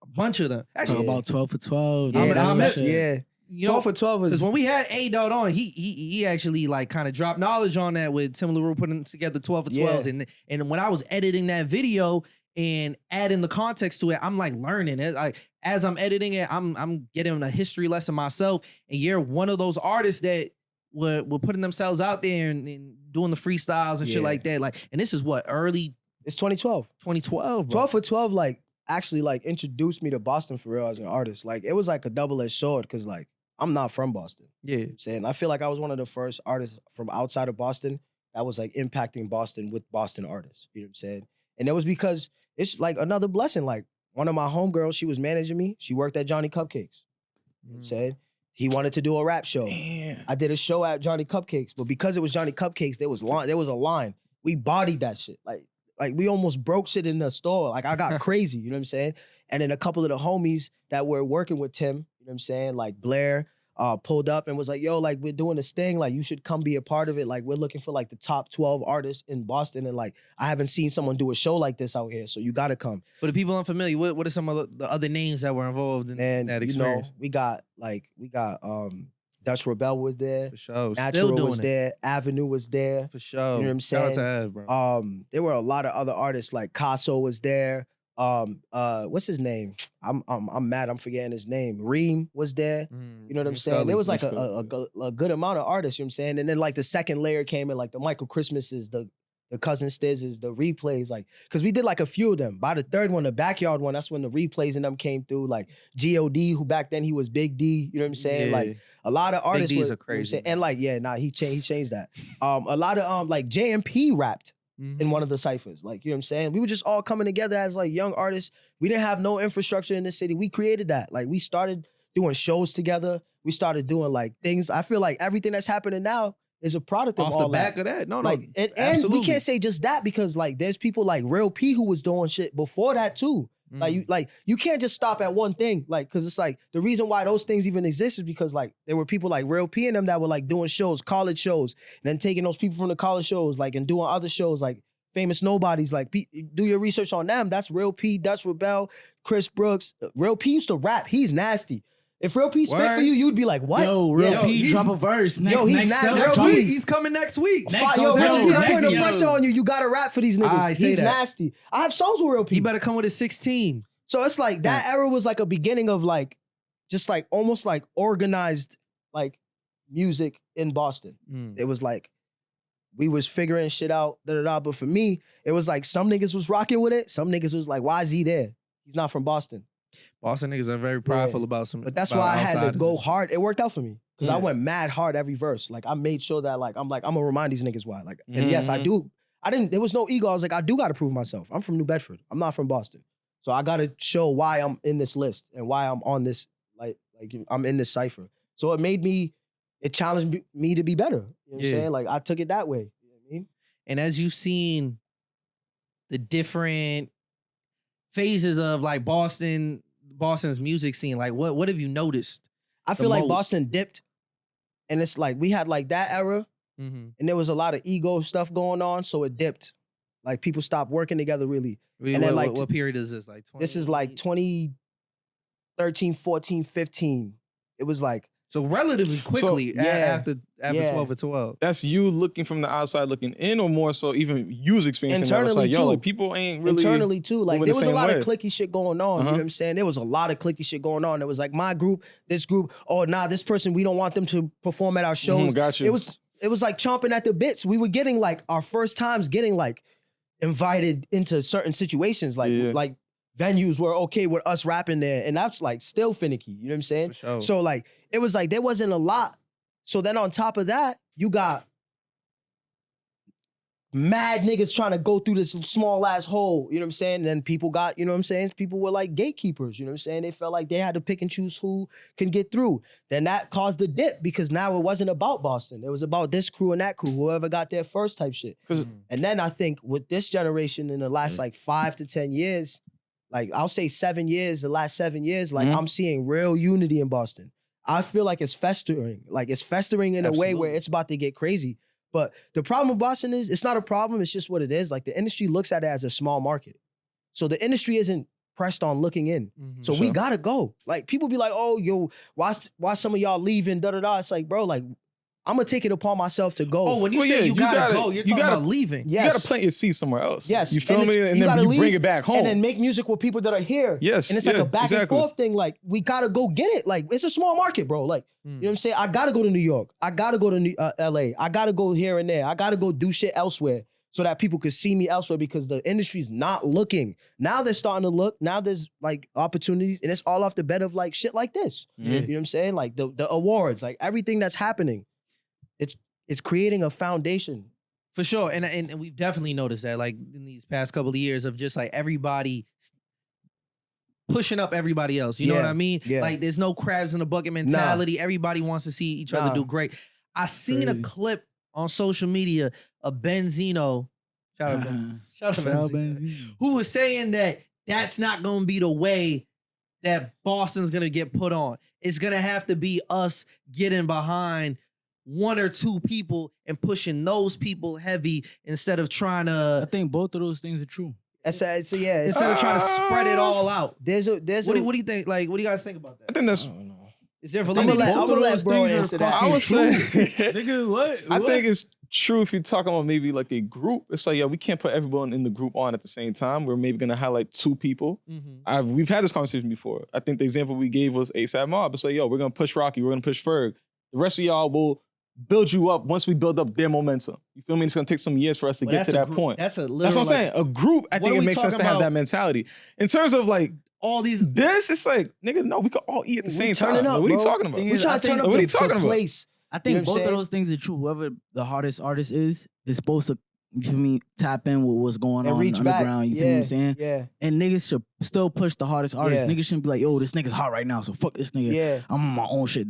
bunch of them. Actually, About 12 for 12. Yeah, I'm- that's I'm- that shit. yeah. you know, 12 for 12 because is when we had A-Dot on, he actually like kind of dropped knowledge on that with Tim LaRue putting together 12 for 12s. And when I was editing that video and adding the context to it, I'm like learning it. Like as I'm editing it, I'm getting a history lesson myself. And you're one of those artists that were putting themselves out there and doing the freestyles and shit like that. Like, and this is what, early It's 2012. 2012, bro. 12 for 12, like, actually, like, introduced me to Boston for real as an artist. Like, it was like a double-edged sword because, like, I'm not from Boston. Yeah. You know what I'm saying? I feel like I was one of the first artists from outside of Boston that was, like, impacting Boston with Boston artists. You know what I'm saying? And it was because it's, like, another blessing. Like, one of my homegirls, she was managing me. She worked at Johnny Cupcakes. You know what I'm saying? He wanted to do a rap show. Damn. I did a show at Johnny Cupcakes, but because it was Johnny Cupcakes, there was a line. We bodied that shit. Like we almost broke shit in the store. Like I got crazy, you know what I'm saying? And then a couple of the homies that were working with Tim, you know what I'm saying? Like Blair pulled up and was like, yo, like we're doing this thing. Like you should come be a part of it. Like we're looking for like the top 12 artists in Boston. And like, I haven't seen someone do a show like this out here. So you gotta come. For the people unfamiliar, what are some of the other names that were involved in And that you experience? know, we got Dutch Rebel was there. For sure. Natural Still doing was it. there. Avenue was there. For sure. You know what I'm Shout out to saying? Ev, bro. There were a lot of other artists like Casso was there. What's his name? I'm mad. I'm forgetting his name. Reem was there. You know what I'm saying? There was like a good amount of artists. You know what I'm saying? And then like the second layer came in, like the Michael Christmases, the Cousin Stizzes, the replays, like because we did like a few of them. By the third one, the backyard one, that's when the replays and them came through. Like G.O.D., who back then he was Big D. You know what I'm saying? Yeah. Like a lot of artists Big D's were, are crazy. you know what I'm saying? And like he changed that. A lot of like JMP rapped in one of the ciphers. Like, you know what I'm saying? We were just all coming together as like young artists. We didn't have no infrastructure in the city. We created that. Like we started doing shows together. We started doing like things. I feel like everything that's happening now is a product of Off all the back that. of that. No, Like, and absolutely. we can't say just that because like there's people like Real P who was doing shit before that too. Like you can't just stop at one thing. Like, cause it's like the reason why those things even exist is because like there were people like Real P and them that were like doing shows, college shows, and then taking those people from the college shows, like and doing other shows like Famous Nobodies. Like do your research on them. That's Real P, Dutch Rebel, Chris Brooks. Real P used to rap. He's nasty. If Real P spit for you, you'd be like, what? Yo, Real P, drop a verse. He's nasty. He's coming next week. Next Yo, week. Real P, I'm Next putting week. the pressure on you. You gotta rap for these niggas. I say He's that. nasty. I have songs with Real P. He better come with his 16. So it's like that era was like a beginning of like, just like almost like organized like music in Boston. It was like, we was figuring shit out, But for me, it was like some niggas was rocking with it. Some niggas was like, why is he there? He's not from Boston. Boston niggas are very prideful about some. But that's about why I had to outsiders go and shit. hard. It worked out for me. Because I Yeah. went mad hard every verse. Like I made sure that like, I'm gonna remind these niggas why. Like, and yes, I do. There was no ego. I was like, I do gotta prove myself. I'm from New Bedford. I'm not from Boston. So I gotta show why I'm in this list and why I'm on this, like I'm in this cipher. So it challenged me to be better. You know what I'm saying? Like I took it that way. You know what I mean? And as you've seen the different phases of like Boston's music scene, like what have you noticed? I feel like most? Boston dipped. And it's like we had like that era Mm-hmm. and there was a lot of ego stuff going on. So it dipped. Like people stopped working together really. And then like what period is this? Like 20, this is like 2013, 14, 15. It was like so relatively quickly after 12 or 12. That's you looking from the outside looking in, or more so even you experiencing that? It's Internally, like, yo, too. like people ain't really internally too. Like moving there the was a same lot way. of clicky shit going on. You know what I'm saying? There was a lot of clicky shit going on. It was like my group, this group, oh nah, this person, we don't want them to perform at our shows. Got you. It was like chomping at the bits. We were getting like our first times getting like invited into certain situations. Like like venues were okay with us rapping there. And that's like still finicky. You know what I'm saying? For sure. So like it was like there wasn't a lot. So then on top of that, you got mad niggas trying to go through this small ass hole, you know what I'm saying? And then people got, you know what I'm saying? People were like gatekeepers, you know what I'm saying? They felt like they had to pick and choose who can get through. Then that caused the dip because now it wasn't about Boston. It was about this crew and that crew, whoever got there first type shit. And then I think with this generation in the last like 5 to 10 years, like I'll say 7 years, the last 7 years, like I'm seeing real unity in Boston. I feel like it's festering. Like it's festering in a way where it's about to get crazy. But the problem with Boston is it's not a problem. It's just what it is. Like the industry looks at it as a small market. So the industry isn't pressed on looking in. So we gotta go. Like people be like, oh, yo, why some of y'all leaving, da-da-da. It's like, bro, like I'm gonna take it upon myself to go. Oh, when you say you gotta go, you're talking about leaving. Yes. You gotta plant your seed somewhere else. Yes. You feel me? And then you bring it back home. And then make music with people that are here. Yes. And it's like a back and forth thing. Like, we gotta go get it. Like, it's a small market, bro. Like, you know what I'm saying? I gotta go to New York. I gotta go to LA. I gotta go here and there. I gotta go do shit elsewhere so that people could see me elsewhere, because the industry's not looking. Now they're starting to look. Now there's like opportunities, and it's all off the bed of like shit like this. You know what I'm saying? Like the awards, like everything that's happening. It's creating a foundation. For sure. And we've definitely noticed that, like, in these past couple of years of just like everybody pushing up everybody else. You know what I mean? Yeah. Like, there's no crabs in the bucket mentality. Everybody wants to see each other do great. I seen a clip on social media of Benzino. Shout out Benzino. Shout out Benzino. Who was saying that that's not going to be the way that Boston's going to get put on. It's going to have to be us getting behind one or two people and pushing those people heavy instead of trying to. I think both of those things are true. Instead of trying to spread it all out. What do you think? Like, what do you guys think about that? I think that's. Is there validity? I'm gonna let bro answer that. I would say, nigga, what? I think it's true if you're talking about maybe like a group. It's like, yeah, we can't put everyone in the group on at the same time. We're maybe gonna highlight two people. We've had this conversation before. I think the example we gave was A$AP Mob. It's like, yo, we're gonna push Rocky, we're gonna push Ferg. The rest of y'all will build you up once we build up their momentum. You feel me? It's gonna take some years for us to get to that point. That's what I'm saying. A group, I think it makes sense to have that mentality. In terms of like all these, it's like, nigga, no, we could all eat at the same time. Up, what are you talking about? We trying to turn up what are you talking about? Place. I think both of those things are true. Whoever the hardest artist is supposed to, you feel me, tap in with what's going on underground. You feel what I'm saying? Yeah. And niggas should still push the hardest artist. Niggas shouldn't be like, yo, this nigga's hot right now, so fuck this nigga. Yeah. I'm on my own shit.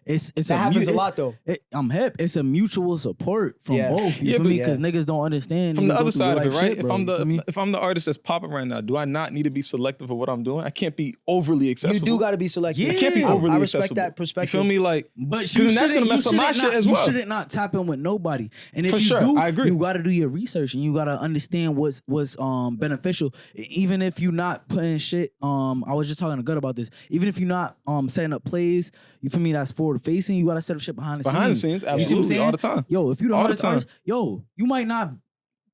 It's that happens a lot though. I'm hip. It's a mutual support from both. You feel me? Because niggas don't understand. From the other side of it, right? Shit, if I'm the artist that's popping right now, do I not need to be selective of what I'm doing? I can't be overly accessible. You do got to be selective. I can't be overly accessible. I respect that perspective. You feel me? Like, but that's gonna mess up my shit as well. You shouldn't not tap in with nobody. And if For you sure, do, I agree. you got to do your research and you got to understand what's beneficial. Even if you're not putting shit. I was just talking to Gut about this. Even if you're not setting up plays, you feel me? That's forward facing. You got to set up shit behind the scenes. Behind the scenes, absolutely, you see what I'm saying? all the time. Yo, if you the hardest artist, yo, you might not.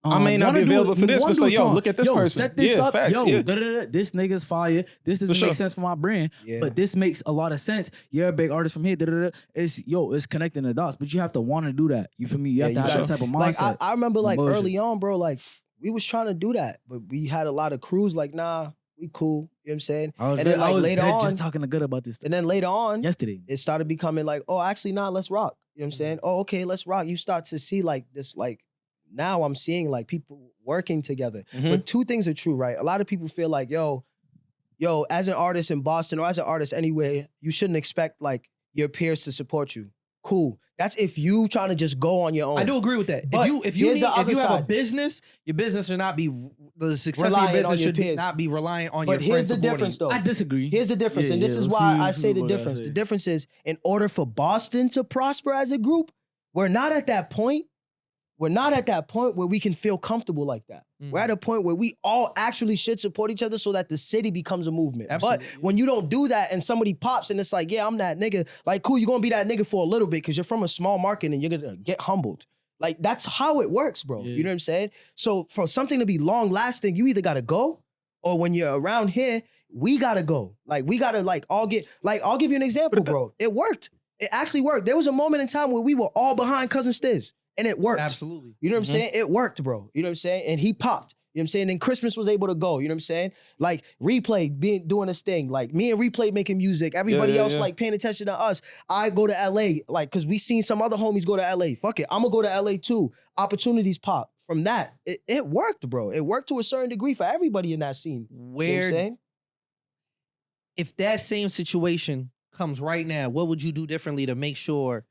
I may not be available for this, but say, yo, look at this person. Set this up. Facts, yo, this nigga's fire. This doesn't make sense for my brand, Yeah. but this makes a lot of sense. You're a big artist from here. It's connecting the dots, but you have to want to do that. You feel me? You have to have that type of mindset. Like I remember, like Bullshit. early on, bro. Like we was trying to do that, but we had a lot of crews. Like, nah, we cool. You know what I'm saying? And then like later on, just talking to Gut about this. And then later on, yesterday, it started becoming like, oh, actually, nah, let's rock. You know what I'm saying? Oh, okay, let's rock. You start to see like this, like now I'm seeing like people working together. But two things are true, right? A lot of people feel like, yo, as an artist in Boston or as an artist anywhere, you shouldn't expect like your peers to support you. Cool. That's if you trying to just go on your own. I do agree with that. But if you have a side. business, your business should not be the success Reliant of your on business your should peers. not be reliant on But your here's friends the supporting difference, you. though. I disagree. Here's the difference, and this is why I say the difference. The difference is, in order for Boston to prosper as a group, we're not at that point. We're not at that point where we can feel comfortable like that. We're at a point where we all actually should support each other so that the city becomes a movement. Absolutely. But when you don't do that and somebody pops and it's like, yeah, I'm that nigga. Like, cool, you're going to be that nigga for a little bit because you're from a small market and you're going to get humbled. Like, that's how it works, bro. Yeah. You know what I'm saying? So for something to be long lasting, you either got to go or when you're around here, we got to go. Like, we got to like all get, like, I'll give you an example, bro. It worked. It actually worked. There was a moment in time where we were all behind Cousin Stiz. And it worked. Absolutely. You know what I'm saying? It worked, bro. You know what I'm saying? And he popped. You know what I'm saying? And Christmas was able to go. You know what I'm saying? Like Replay doing his thing. Like me and Replay making music. Everybody else like paying attention to us. I go to LA, like, cause we seen some other homies go to LA. Fuck it. I'm gonna go to LA too. Opportunities pop. From that, it worked, bro. It worked to a certain degree for everybody in that scene. You know what I'm saying? If that same situation comes right now, what would you do differently to make sure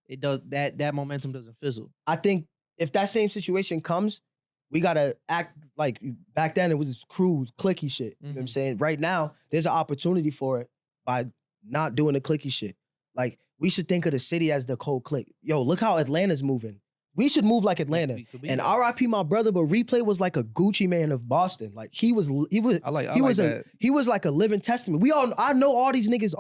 it does that momentum doesn't fizzle? I think if that same situation comes, we gotta act like back then it was crew clicky shit. You know what I'm saying? Right now, there's an opportunity for it by not doing the clicky shit. Like, we should think of the city as the cold click. Yo, look how Atlanta's moving. We should move like Atlanta. And RIP my brother, but Replay was like a Gucci man of Boston. Like he was like a living testament. I know all these niggas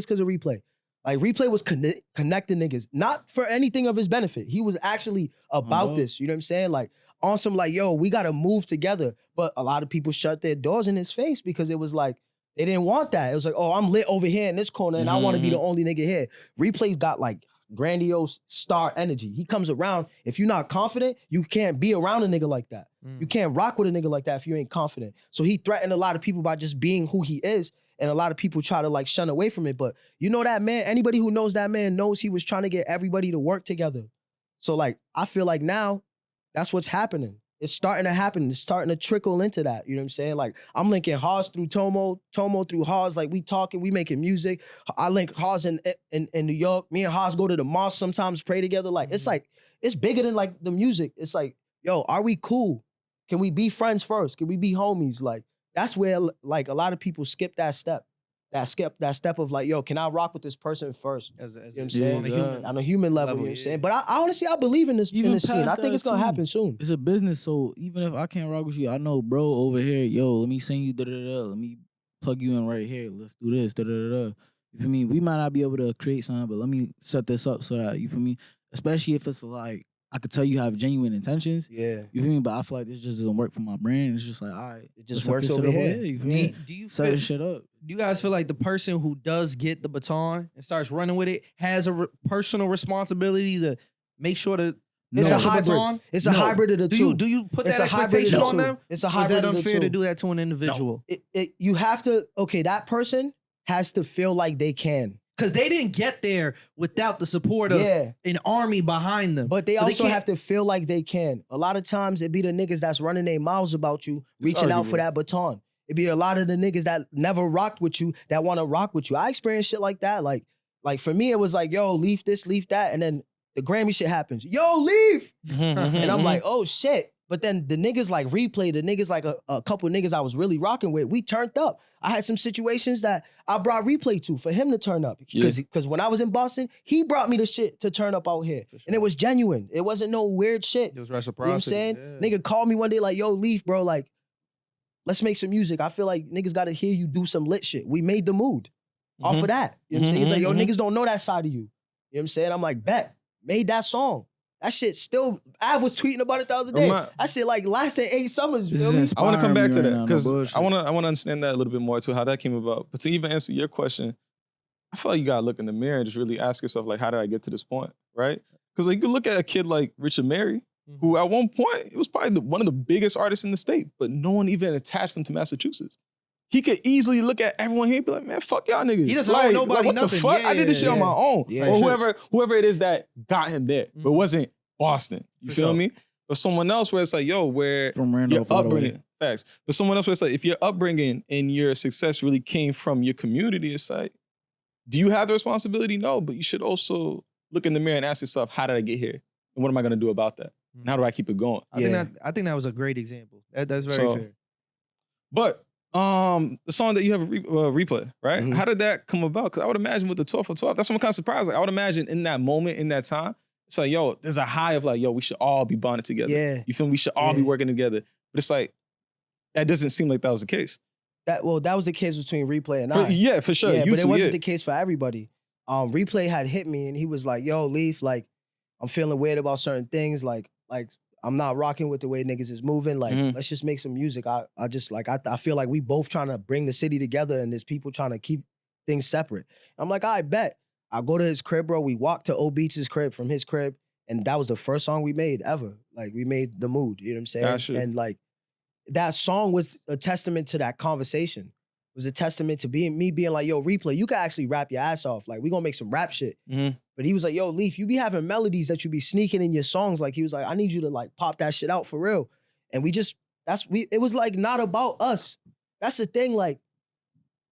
because of Replay. Like Replay was connecting niggas, not for anything of his benefit. He was actually about this. You know what I'm saying? Like on some like, yo, we gotta move together. But a lot of people shut their doors in his face because it was like they didn't want that. It was like, oh, I'm lit over here in this corner, and I want to be the only nigga here. Replay's got like grandiose star energy. He comes around. If you're not confident, you can't be around a nigga like that. You can't rock with a nigga like that if you ain't confident. So he threatened a lot of people by just being who he is. And a lot of people try to like shun away from it. But you know that man, anybody who knows that man knows he was trying to get everybody to work together. So like, I feel like now that's what's happening. It's starting to happen. It's starting to trickle into that. You know what I'm saying? Like I'm linking Haas through Tomo through Haas. Like we talking, we making music. I link Haas in New York. Me and Haas go to the mosque sometimes, pray together. Like it's bigger than like the music. It's like, yo, are we cool? Can we be friends first? Can we be homies? Like, that's where like a lot of people skip that step. That step of like, yo, can I rock with this person first? You know what I'm saying? On a human level, you know what I'm saying? But I honestly, I believe in this scene. I think it's gonna happen soon. It's a business, so even if I can't rock with you, I know, bro, over here, yo, let me send you da-da-da-da. Let me plug you in right here. Let's do this, da-da-da-da. You feel me? We might not be able to create something, but let me set this up so that, you feel me? Especially if it's like, I could tell you have genuine intentions. Yeah. You feel me? But I feel like this just doesn't work for my brand. It's just like, all right. It just works over here. You feel me? Do you set this shit up. Do you guys feel like the person who does get the baton and starts running with it has a personal responsibility to make sure to It's a a hybrid. It's a hybrid of the two. Do you put It's that a hybrid expectation of on the two. them? It's a Or is hybrid that of the unfair two. to do that to an individual? You have to, that person has to feel like they can. Because they didn't get there without the support of an army behind them. But they also have to feel like they can. A lot of times it be the niggas that's running their mouths about you, reaching out for that baton. It be a lot of the niggas that never rocked with you that want to rock with you. I experienced shit like that. Like for me, it was like, yo, leave this, leave that. And then the Grammy shit happens. Yo, leave. And I'm like, oh shit. But then the niggas like Replay, the niggas like a couple of niggas I was really rocking with, we turned up. I had some situations that I brought Replay to for him to turn up. Because when I was in Boston, he brought me the shit to turn up out here. Sure. And it was genuine. It wasn't no weird shit. It was reciprocity. You know what I'm saying? Nigga called me one day like, yo, Leaf, bro, like, let's make some music. I feel like niggas got to hear you do some lit shit. We made the mood off of that. You know what I'm saying? He's like, yo, niggas don't know that side of you. You know what I'm saying? I'm like, bet. Made that song. That shit still, I was tweeting about it the other day. That shit like lasted 8 summers. You feel me? I want to come back to that because I want to understand that a little bit more too, how that came about. But to even answer your question, I feel like you got to look in the mirror and just really ask yourself, like, how did I get to this point, right? Because like you look at a kid like Richard Mary, who at one point, it was probably one of the biggest artists in the state, but no one even attached him to Massachusetts. He could easily look at everyone here and be like, man, fuck y'all niggas. He doesn't owe nobody what nothing. The fuck? I did this shit on my own. Or whoever it is that got him there. But it wasn't Boston. You feel me? But someone else where it's like, yo, where from your upbringing, facts. But someone else where it's like, if your upbringing and your success really came from your community, it's like, do you have the responsibility? No, but you should also look in the mirror and ask yourself, how did I get here? And what am I going to do about that? And how do I keep it going? I think that was a great example. That's very fair. But the song that you have a replay, right? How did that come about? Because I would imagine with the 12 for 12, that's what I'm kind of surprised. Like I would imagine in that moment, in that time, it's like, yo, there's a high of like, yo, we should all be bonded together. Yeah. You feel me? We should all be working together. But it's like, that doesn't seem like that was the case. That was the case between Replay and I. For sure. Yeah, but it wasn't the case for everybody. Replay had hit me and he was like, yo, Leaf, like, I'm feeling weird about certain things. Like I'm not rocking with the way niggas is moving. Like, let's just make some music. I feel like we both trying to bring the city together and there's people trying to keep things separate. I'm like, I bet. I go to his crib, bro. We walked to O Beats' crib from his crib. And that was the first song we made ever. Like, we made The Mood. You know what I'm saying? Gotcha. And like, that song was a testament to that conversation. It was a testament to me being like, yo, Replay, you can actually rap your ass off. Like, we gonna make some rap shit. But he was like, yo, Leaf, you be having melodies that you be sneaking in your songs. Like, he was like, I need you to like pop that shit out for real. And it was like not about us. That's the thing, like,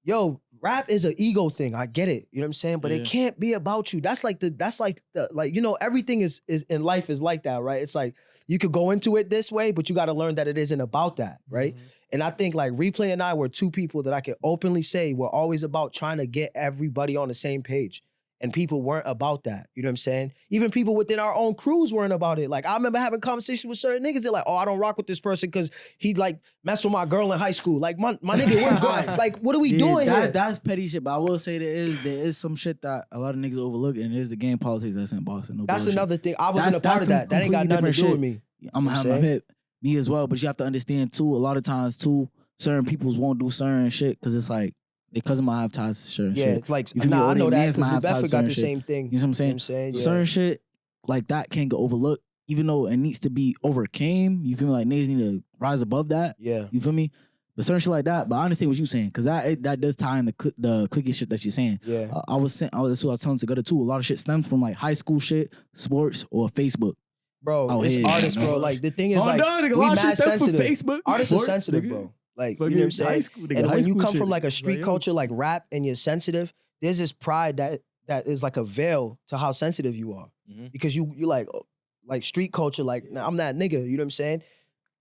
yo, rap is an ego thing. I get it. You know what I'm saying? But it can't be about you. That's like you know, everything is in life is like that, right? It's like you could go into it this way, but you got to learn that it isn't about that, right? And I think like Replay and I were two people that I could openly say were always about trying to get everybody on the same page. And people weren't about that. You know what I'm saying? Even people within our own crews weren't about it. Like, I remember having conversations with certain niggas. They're like, oh, I don't rock with this person because he like messed with my girl in high school. Like, my nigga, we're good. Like, what are we doing here? That's petty shit. But I will say there is some shit that a lot of niggas overlook, and it is the game politics that's in Boston. No that's bullshit. another thing. I wasn't a part of that. That ain't got nothing to do with me. I'm gonna have my hip. Me as well. But you have to understand, too, a lot of times, too, certain peoples won't do certain shit because it's like, their cousin might have ties to certain shit. Yeah, it's like, I know that because Bedford got the same thing. You know what I'm saying? Yeah. Certain shit like that can't get overlooked, even though it needs to be overcame. You feel me? Like, niggas need to rise above that. Yeah. You feel me? But certain shit like that. But I understand what you're saying, because that does tie in the clicky shit that you're saying. Yeah. That's what I was telling together, too. A lot of shit stems from, like, high school shit, sports, or Facebook. Bro, it's artists, bro. Like, the thing is, like, we mad sensitive. Facebook, artists are sensitive, bro. Like, you know what I'm saying? And when you come from like a street culture, like rap, and you're sensitive, there's this pride that is like a veil to how sensitive you are. Mm-hmm. Because you like street culture, like, nah, I'm that nigga, you know what I'm saying?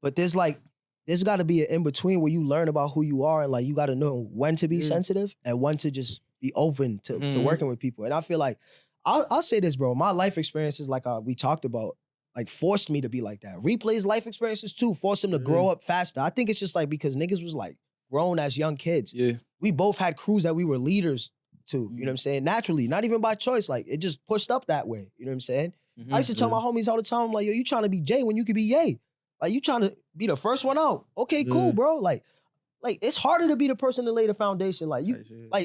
But there's got to be an in-between where you learn about who you are, and like you got to know when to be sensitive and when to just be open to working with people. And I feel like, I'll say this, bro, my life experiences, like we talked about, like forced me to be like that. Replay's life experiences too forced him to grow up faster. I think it's just like because niggas was like grown as young kids. Yeah. We both had crews that we were leaders to, you know what I'm saying? Naturally, not even by choice. Like, it just pushed up that way, you know what I'm saying? I used to tell my homies all the time, like, yo, you trying to be Jay when you could be Ye. Like, you trying to be the first one out. Okay, cool, bro. Like it's harder to be the person to lay the foundation. Like,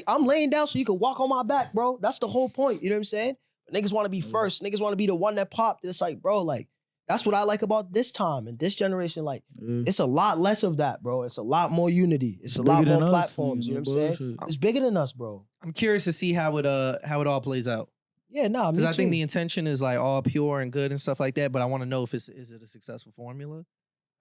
I'm laying down so you can walk on my back, bro. That's the whole point, you know what I'm saying? Niggas want to be first. Niggas want to be the one that popped. It's like, bro, like, that's what I like about this time and this generation. Like, it's a lot less of that, bro. It's a lot more unity. It's a lot more platforms. You know what I'm saying? It's bigger than us, bro. I'm curious to see how it all plays out. Yeah, nah, because I think the intention is like all pure and good and stuff like that. But I want to know if is it a successful formula?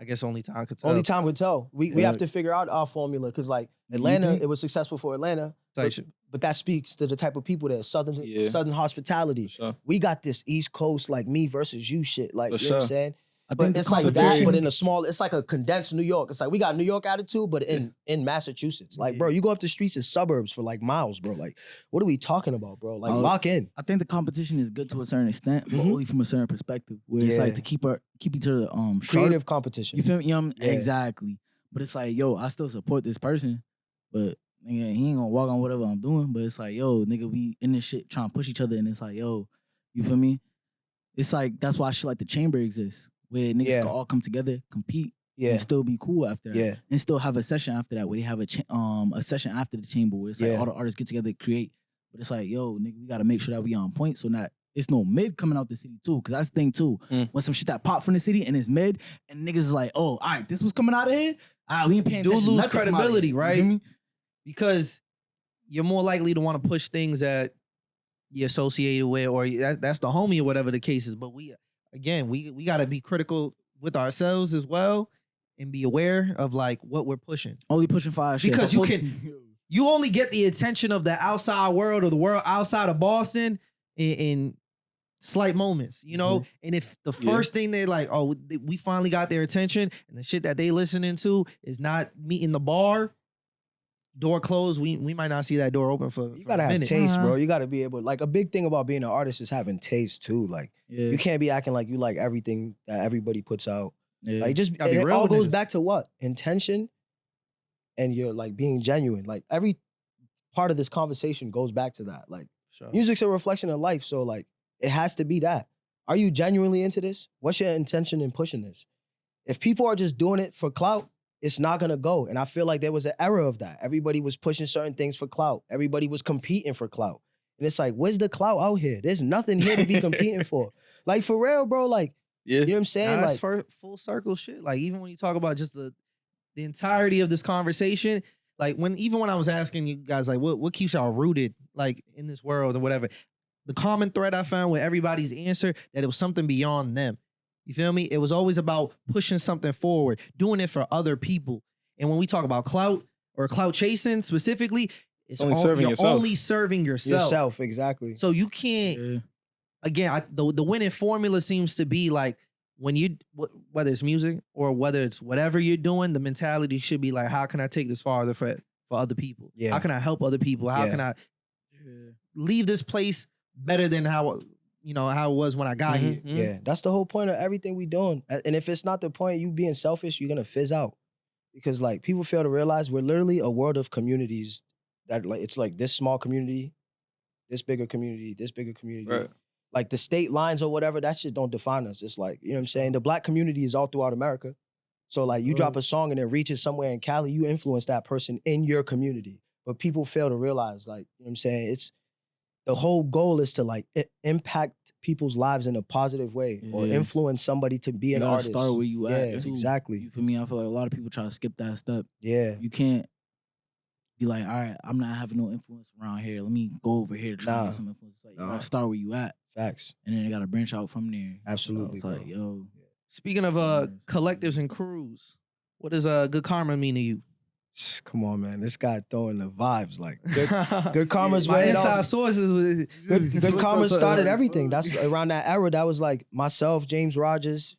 I guess only time could tell. Only time would tell. We have to figure out our formula because like Atlanta, it was successful for Atlanta. But that speaks to the type of people that Southern hospitality. Sure. We got this East Coast, like me versus you shit. Like, you know what I'm saying? I think it's like that, but in a small, it's like a condensed New York. It's like we got New York attitude, but in Massachusetts. Like, bro, you go up the streets of suburbs for like miles, bro. Like, what are we talking about, bro? Like, lock in. I think the competition is good to a certain extent, but only from a certain perspective. Where it's like to keep each other creative sharp. Competition. You feel me? Exactly. But it's like, yo, I still support this person, but nigga, he ain't gonna walk on whatever I'm doing. But it's like, yo, nigga, we in this shit trying to push each other, and it's like, yo, you feel me? It's like that's why shit like the chamber exists. Where niggas can all come together, compete, and still be cool after that. And still have a session after that where they have a session after the chamber where it's like all the artists get together, create. But it's like, yo, nigga, we gotta make sure that we on point so that it's no mid coming out the city too. Cause that's the thing too. When some shit that pop from the city and it's mid and niggas is like, oh, all right, this was coming out of here. We ain't paying attention. Do lose credibility, right? Because you're more likely to want to push things that you're associated with or that's the homie or whatever the case is. But we got to be critical with ourselves as well and be aware of like what we're pushing. Only pushing fire shit. Because you only get the attention of the outside world or the world outside of Boston in slight moments, you know? And if the first thing they like, oh, we finally got their attention and the shit that they listening to is not meeting the bar, door closed, we might not see that door open for you gotta have taste, bro. You gotta be able, like, a big thing about being an artist is having taste too. Like, you can't be acting like you like everything that everybody puts out. Like, just it all goes back to what? Intention, and you're like being genuine. Like, every part of this conversation goes back to that. Like, music's a reflection of life, so like it has to be that. Are you genuinely into this? What's your intention in pushing this? If people are just doing it for clout, it's not gonna go. And I feel like there was an era of that. Everybody was pushing certain things for clout. Everybody was competing for clout. And it's like, where's the clout out here? There's nothing here to be competing for. Like, for real, bro. Like, you know what I'm saying? That's like, full circle shit. Like, even when you talk about just the entirety of this conversation, like even when I was asking you guys, like, what keeps y'all rooted, like, in this world or whatever, the common thread I found with everybody's answer, that it was something beyond them. You feel me? It was always about pushing something forward, doing it for other people. And when we talk about clout or clout chasing specifically, it's only serving yourself. Yourself, exactly. So you can't, again, the winning formula seems to be like, when you, whether it's music or whether it's whatever you're doing, the mentality should be like, how can I take this farther for other people? How can I help other people? How can I leave this place better than how how it was when I got here. Yeah, that's the whole point of everything we doing. And if it's not the point, you being selfish, you're gonna fizz out. Because like people fail to realize we're literally a world of communities that like it's like this small community, this bigger community, this bigger community. Right. Like the state lines or whatever, that shit don't define us. It's like, you know what I'm saying? The black community is all throughout America. So like you drop a song and it reaches somewhere in Cali, you influence that person in your community. But people fail to realize, like, you know what I'm saying? It's the whole goal is to like impact people's lives in a positive way or influence somebody to be an artist. Start where you at. Yeah, too. exactly. You feel me? I feel like a lot of people try to skip that step. Yeah. You can't be like, all right, I'm not having no influence around here. Let me go over here to try to get some influence. Like, you gotta start where you at. Facts. And then you gotta branch out from there. Absolutely. So it's like, yo. Speaking of collectives and crews, what does good karma mean to you? Come on, man. This guy throwing the vibes. Like good karma's my where inside sources. Good karma started everything. That's around that era. That was like myself, James Rogers.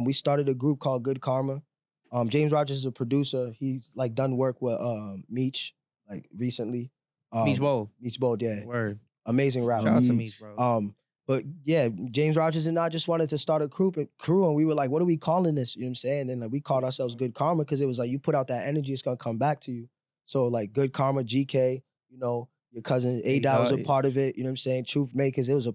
We started a group called Good Karma. James Rogers is a producer. He's like done work with Meech like recently. Meech Bowl. Meech Bowl, yeah. Word. Amazing rapper. Shout out to Meech, bro. But yeah, James Rogers and I just wanted to start a crew, and we were like, what are we calling this? You know what I'm saying? And like we called ourselves Good Karma because it was like you put out that energy, it's gonna come back to you. So like Good Karma, GK, you know, your cousin A-Dot was a part of it. You know what I'm saying? Truth Makers, it was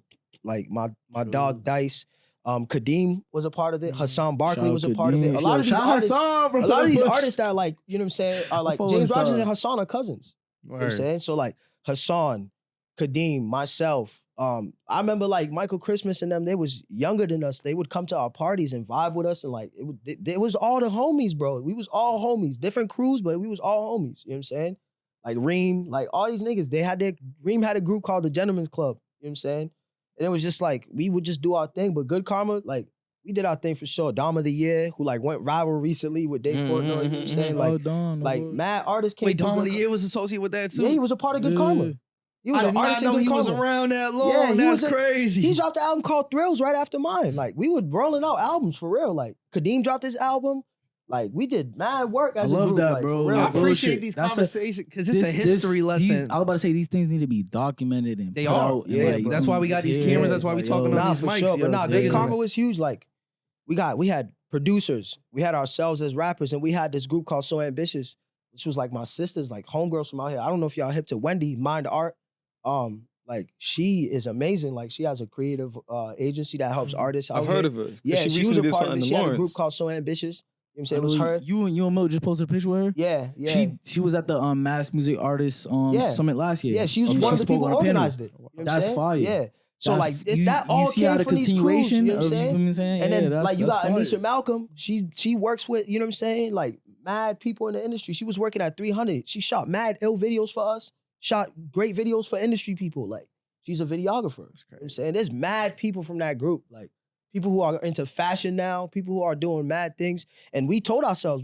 like my dog Dice. Kadeem was a part of it. Hassan Barkley was a part of it. A lot of these artists that like, you know what I'm saying, are like James Rogers and Hassan are cousins. You know what I'm saying? So like Hassan, Kadeem, myself. I remember like Michael Christmas and them, they was younger than us. They would come to our parties and vibe with us and like, it was all the homies, bro. We was all homies. Different crews, but we was all homies. You know what I'm saying? Like Reem, like all these niggas, Reem had a group called the Gentleman's Club. You know what I'm saying? And it was just like, we would just do our thing. But Good Karma, like, we did our thing for sure. Dom of the Year, who like went rival recently with Dave Portnoy, you know what I'm saying? Like mad artists came. Wait, Dom of the Year was associated with that too? Yeah, he was a part of Good Karma. He was I did not know he was around that long. Yeah, that's crazy. He dropped an album called Thrills right after mine. Like, we were rolling out albums for real. Like, Kadeem dropped his album. Like, we did mad work as a group. I love that, like, bro. I appreciate these conversations because it's a history lesson. I was about to say, these things need to be documented and they put are. out. Yeah, like, that's why we got these cameras. That's why we talking on these mics. Sure. But Good Karma was huge. Like, we had producers. We had ourselves as rappers, and we had this group called So Ambitious, which was like my sisters, like homegirls from out here. I don't know if y'all hip to Wendy, Mind Art. Like she is amazing. Like she has a creative agency that helps artists out I've heard of her. Yeah, she was a part of it. She had a group called So Ambitious. You know what I'm saying? It was her. You and Mo just posted a picture with her? Yeah, yeah. She was at the Mass Music Artists Summit last year. Yeah, she was one of the people who organized it. You know That's fire. Yeah. So that's, like that all came from these crews, you know what I'm saying? And then like you got Anisha Malcolm, she works with, you know what I'm saying? Like mad people in the industry. She was working at 300. She shot mad ill videos for us. Shot great videos for industry people. Like she's a videographer. You know what I'm saying? There's mad people from that group. Like people who are into fashion now, people who are doing mad things. And we told ourselves,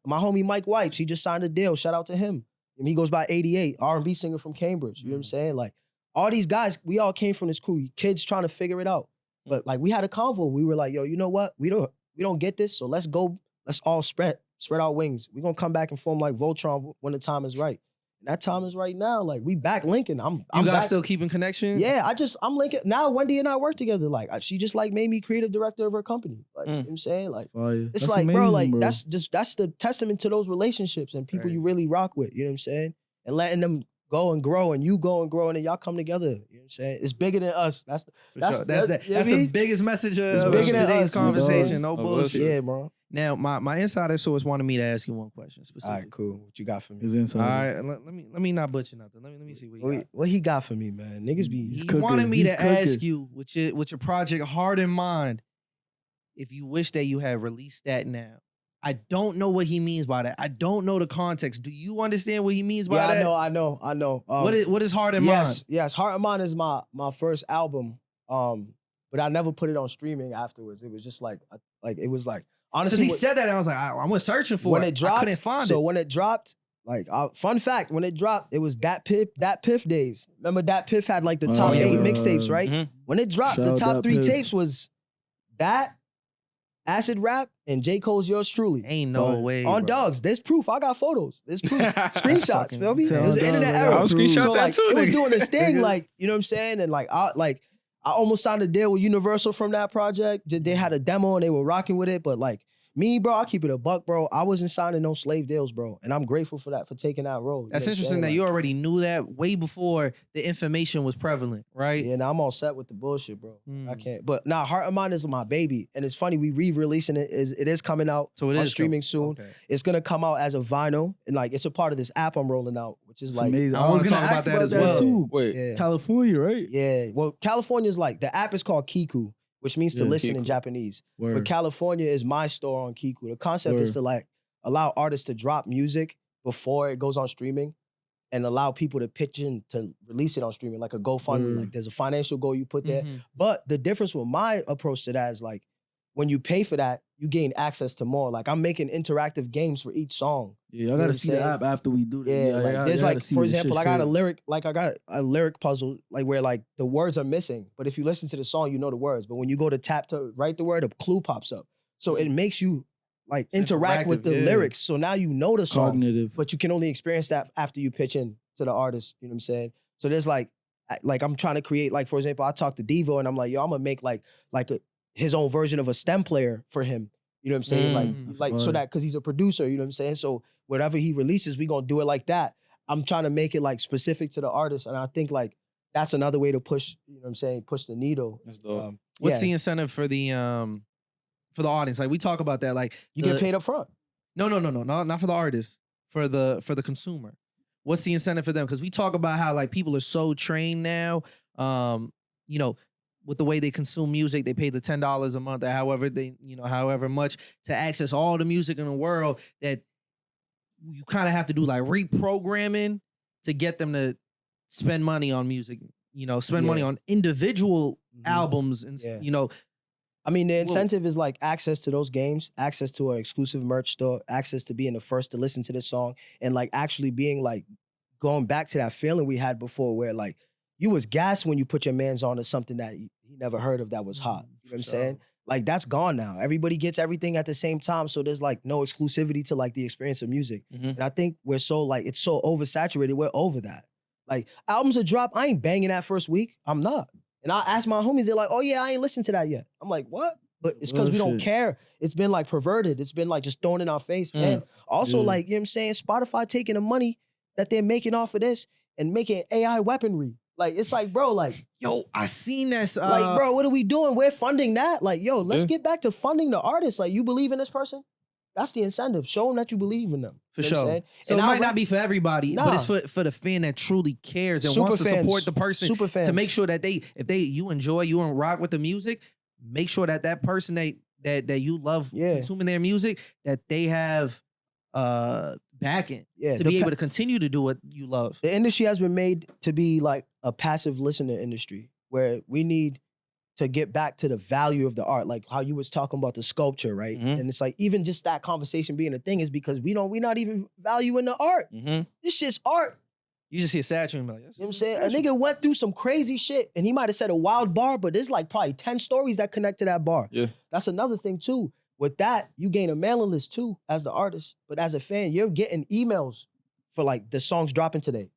my homie Mike White, she just signed a deal. Shout out to him. And he goes by 88, R&B singer from Cambridge. You know what I'm saying? Like all these guys, we all came from this crew. Kids trying to figure it out. But like we had a convo. We were like, yo, you know what? We don't get this. So let's go. Let's all spread our wings. We're gonna come back and form like Voltron when the time is right. That time is right now. Like we back linking. I'm you guys back. Still keeping connection? Yeah, I'm linking. Now Wendy and I work together. Like she just like made me creative director of her company. Like you know what I'm saying? Like it's that's like, amazing, bro, like that's the testament to those relationships and people you really rock with. You know what I'm saying? And letting them go and grow and you go and grow and then y'all come together. You know what I'm saying? It's bigger than us. That's the biggest message of today's conversation. No bullshit. Yeah, bro. Now, my insider source wanted me to ask you one question specifically. All right, cool. What you got for me? His insider. All right, let me not butcher nothing. Let me see what you got. What he got for me, man? Niggas be. He wanted me to ask you with your project Heart in Mind, if you wish that you had released that now. I don't know what he means by that. I don't know the context. Do you understand what he means by that? I know. What is Heart in Mind? Yes, Heart in Mind is my first album. But I never put it on streaming afterwards. It was just like it was like. Honestly, because he said that, and I was like, I went searching for when it dropped. I couldn't find it. So when it dropped, like, fun fact, when it dropped, it was Dat Piff days. Remember Dat Piff had like the top 8 mixtapes, right? Mm-hmm. When it dropped, the top 3 tapes was that, Acid Rap and J. Cole's Yours Truly. Ain't no way. On bro. Dogs. There's proof. I got photos. There's proof. Screenshots. Feel me? It was the internet I era. was screenshot So that like, too, it was nigga. doing this thing, like, you know what I'm saying? And like, I almost signed a deal with Universal from that project. They had a demo and they were rocking with it, but like, me, bro, I keep it a buck, bro. I wasn't signing no slave deals, bro. And I'm grateful for that, for taking that role. That's interesting that you already knew that way before the information was prevalent, right? Yeah, now I'm all set with the bullshit, bro. I Mm. can't. But now, Heart of Mine is my baby. And it's funny, we re-releasing it. It is coming out So it on is streaming soon. Okay. It's going to come out as a vinyl. And like, it's a part of this app I'm rolling out, which is It's like, amazing. I I was wanna gonna talk ask about that as about well. too. Wait. yeah. California, right? Yeah. Well, California's like, the app is called Kiku, which means to Yeah, listen in Kiku. Japanese. But Word. California is my store on Kiku. The concept is Word. to like allow artists to drop music before it goes on streaming and allow people to pitch in to release it on streaming, like a GoFundMe. Word. Like there's a financial goal you put there. Mhm. But the difference with my approach to that is like, when you pay for that, you gain access to more. Like I'm making interactive games for each song. Yeah, I know what gotta I'm see the saying? app after we do that. Yeah, like I there's gotta like, see for this example, shit's I got crazy. I got a lyric puzzle, like where like the words are missing. But if you listen to the song, you know the words. But when you go to tap to write the word, a clue pops up. So it makes you like It's interact with the interactive, yeah. lyrics. So now you know the song, Cognitive. but you can only experience that after you pitch in to the artist. You know what I'm saying? So there's like I'm trying to create, like, for example, I talked to Devo and I'm like, yo, I'm gonna make his own version of a STEM player for him. You know what I'm saying? That's Like so fire. that, because he's a producer, you know what I'm saying? So whatever he releases, we gonna do it like that. I'm trying to make it like specific to the artist. And I think like that's another way to push, you know what I'm saying, push the needle. That's dope. What's yeah. the incentive for the audience? Like we talk about that, like You get paid up front. No, not for the artist, for the consumer. What's the incentive for them? Because we talk about how like people are so trained now, you know, with the way they consume music, they pay the $10 a month or however much to access all the music in the world, that you kind of have to do like reprogramming to get them to spend money on music, spend money Yeah. on individual Mhm. albums and, Yeah. I mean, the incentive is like access to those games, access to an exclusive merch store, access to being the first to listen to the song, and like actually being like going back to that feeling we had before where like you was gassed when you put your mans on to something that he never heard of that was hot. You know what I'm saying? Like that's gone now. Everybody gets everything at the same time. So there's like no exclusivity to like the experience of music. Mhm. And I think we're so like, it's so oversaturated. We're over that. Like albums are drop. I ain't banging that first week. I'm not. And I ask my homies, they're like, oh yeah, I ain't listened to that yet. I'm like, what? But it's because we don't Bullshit. care. It's been like perverted. It's been like just thrown in our face. And also Yeah. like, you know what I'm saying? Spotify taking the money that they're making off of this and making AI weaponry. Like, it's like, bro, like, Yo, I seen this. like, bro, what are we doing? We're funding that. Like, yo, let's get back to funding the artists. Like, you believe in this person? That's the incentive. Show them that you believe in them. For You know what I'm sure. saying? So And it I might rap- not be for everybody, but it's for the fan that truly cares and Super wants to fans. support the person Super fans. to make sure that you enjoy, you and rock with the music, make sure that person that you love consuming their music, that they have backing Yeah, to the be pa- able to continue to do what you love. The industry has been made to be like a passive listener industry where we need to get back to the value of the art, like how you was talking about the sculpture, right? Mhm. And it's like even just that conversation being a thing is because we're not even valuing the art. Mhm. This shit's art. You just hear statue and be like, You know what I'm saying? A nigga went through some crazy shit and he might have said a wild bar, but there's like probably 10 stories that connect to that bar. Yeah. That's another thing too. With that, you gain a mailing list too as the artist. But as a fan, you're getting emails for like the songs dropping today.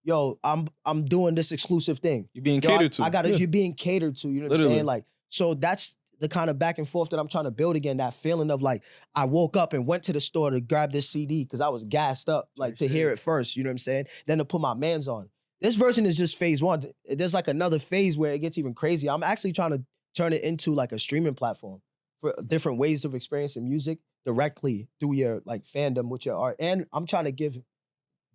Yo, I'm doing this exclusive thing. You're being Yo, catered to. I got it. You're being catered to. You know what I'm Literally. saying? Like, so that's the kind of back and forth that I'm trying to build again. That feeling of like, I woke up and went to the store to grab this CD because I was gassed up, like to hear it first. You know what I'm saying? Then to put my mans on. This version is just phase one. There's like another phase where it gets even crazier. I'm actually trying to turn it into like a streaming platform for different ways of experiencing music directly through your like fandom with your art. And I'm trying to give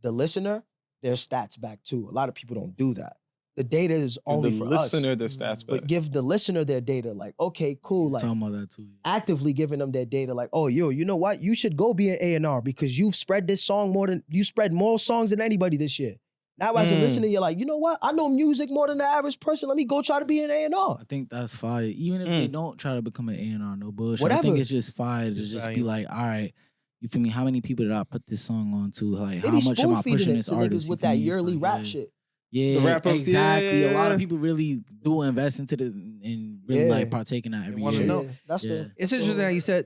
the listener their stats back too. A lot of people don't do that. The data is only the for listener us. their stats But back. give the listener their data. Like, okay, cool. Like Talking about that too. actively giving them their data. Like, oh, yo, you know what? You should go be an A&R because you've spread this song you spread more songs than anybody this year. Now as a listener, you're like, you know what? I know music more than the average person. Let me go try to be an A&R. I think that's fire. Even if they don't try to become an A&R, no bullshit. I Whatever. think it's just fire to just be value. like, all right, you feel me? How many people did I put this song on to? Like, They how be much am I spoon feeding pushing it this to artist? niggas You with feel that me? It's yearly like, rap yeah. shit. Yeah, The wrap-ups, exactly. A lot yeah. of people really do invest into and really Yeah. like partake in that every wanna year. know. Yeah, that's Yeah. the. It's interesting that you said.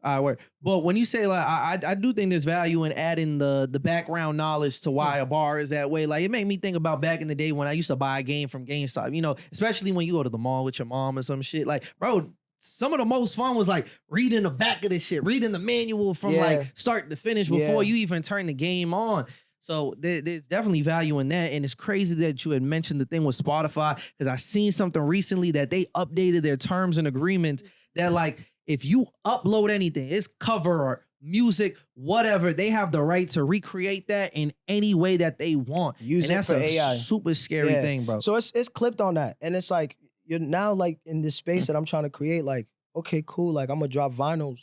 All right, word. But when you say like, I do think there's value in adding the background knowledge to why a bar is that way. Like it made me think about back in the day when I used to buy a game from GameStop. You know, especially when you go to the mall with your mom or some shit. Like, bro, some of the most fun was like reading the back of this shit, reading the manual from Yeah. like start to finish before Yeah. you even turn the game on. So there's definitely value in that. And it's crazy that you had mentioned the thing with Spotify because I seen something recently that they updated their terms and agreements that like if you upload anything, it's cover or music, whatever, they have the right to recreate that in any way that they want. Use and it that's for a AI. super scary Yeah. thing, bro. So it's clipped on that, and it's like you're now like in this space that I'm trying to create. Like, okay, cool. Like I'm gonna drop vinyls.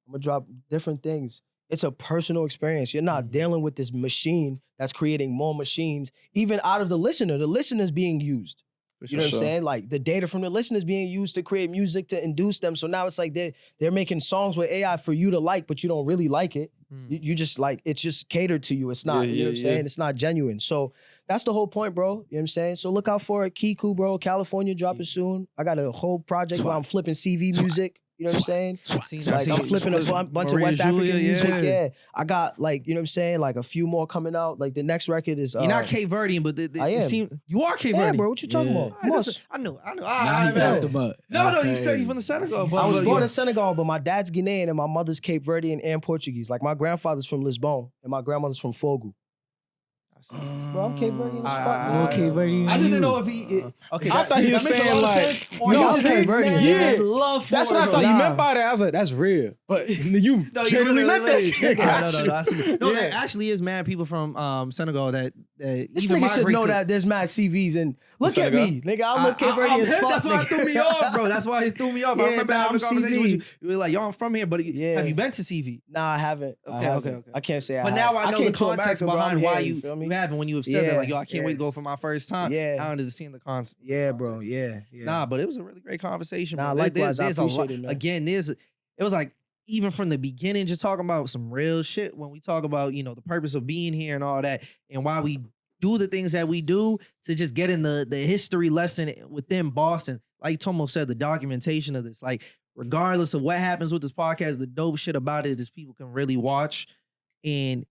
I'm gonna drop different things. It's a personal experience. You're not dealing with this machine that's creating more machines, even out of the listener. The listener's being used. You know what I'm saying? Like the data from the listeners being used to create music to induce them. So now it's like they're making songs with AI for you to like, but you don't really like it. You just like it's just catered to you. It's not, you know what I'm saying? It's not genuine. So that's the whole point, bro. You know what I'm saying? So look out for it. Kiku, bro. California dropping soon. I got a whole project where I'm flipping CV music. You know what I'm saying? Like I'm flipping a bunch of Maria West Julia, African music. yeah. Yeah. I got like, you know what I'm saying? Like a few more coming out. Like the next record is You're not Cape Verdean, but I it am. seem you are Cape Yeah, Verdean. bro. What you talking Yeah. about? I Must. knew. Nah, he man. backed him up. No, That's you said crazy. you from the Senegal. I was but born you- in Senegal, but my dad's Ghanaian and my mother's Cape Verdean and Portuguese. Like my grandfather's from Lisbon and my grandmother's from Fogo. Bro, I'm Cape Verdean as fuck. Little Cape Verdean. I didn't you. know if he. Okay, I thought he was that makes a saying, lot of like, sense. Or no, you I'm just Cape had Verdean. mad Yeah. love for That's what I it, thought bro. you meant by that. I was like, that's real. But you No, you genuinely meant that literally- shit. No, Got no, you. no, I see. No, Yeah. there actually is mad people from Senegal that This even nigga should migrate know to- that there's mad CVs and look at Senegal? me, nigga. I look Cape I'm Verdean as hip. fuck. That's why it nigga. threw me off, bro. That's why it threw me off. Yeah, I remember nah, having a I'm conversation with you. CV. You were like, "Yo, I'm from here," but Yeah. have you been to CV? Nah, I haven't. I Okay, haven't. okay. I can't say I But have. now I know the came to context America, bro. behind I'm why here, you feel me? haven't when you have said that. Yeah, Like, yo, I can't wait yeah. to go for my first time. Yeah. I wanted to see in the context. Yeah, bro. Yeah. Nah, but it was a really great conversation. Nah, bro. likewise, I There's a lot. appreciate it, man. Again, it was like even from the beginning, just talking about some real shit when we talk about, you know, the purpose of being here and all that and why we do the things that we do to just get in the history lesson within Boston. Like Tomo said, the documentation of this, like regardless of what happens with this podcast, the dope shit about it is people can really watch in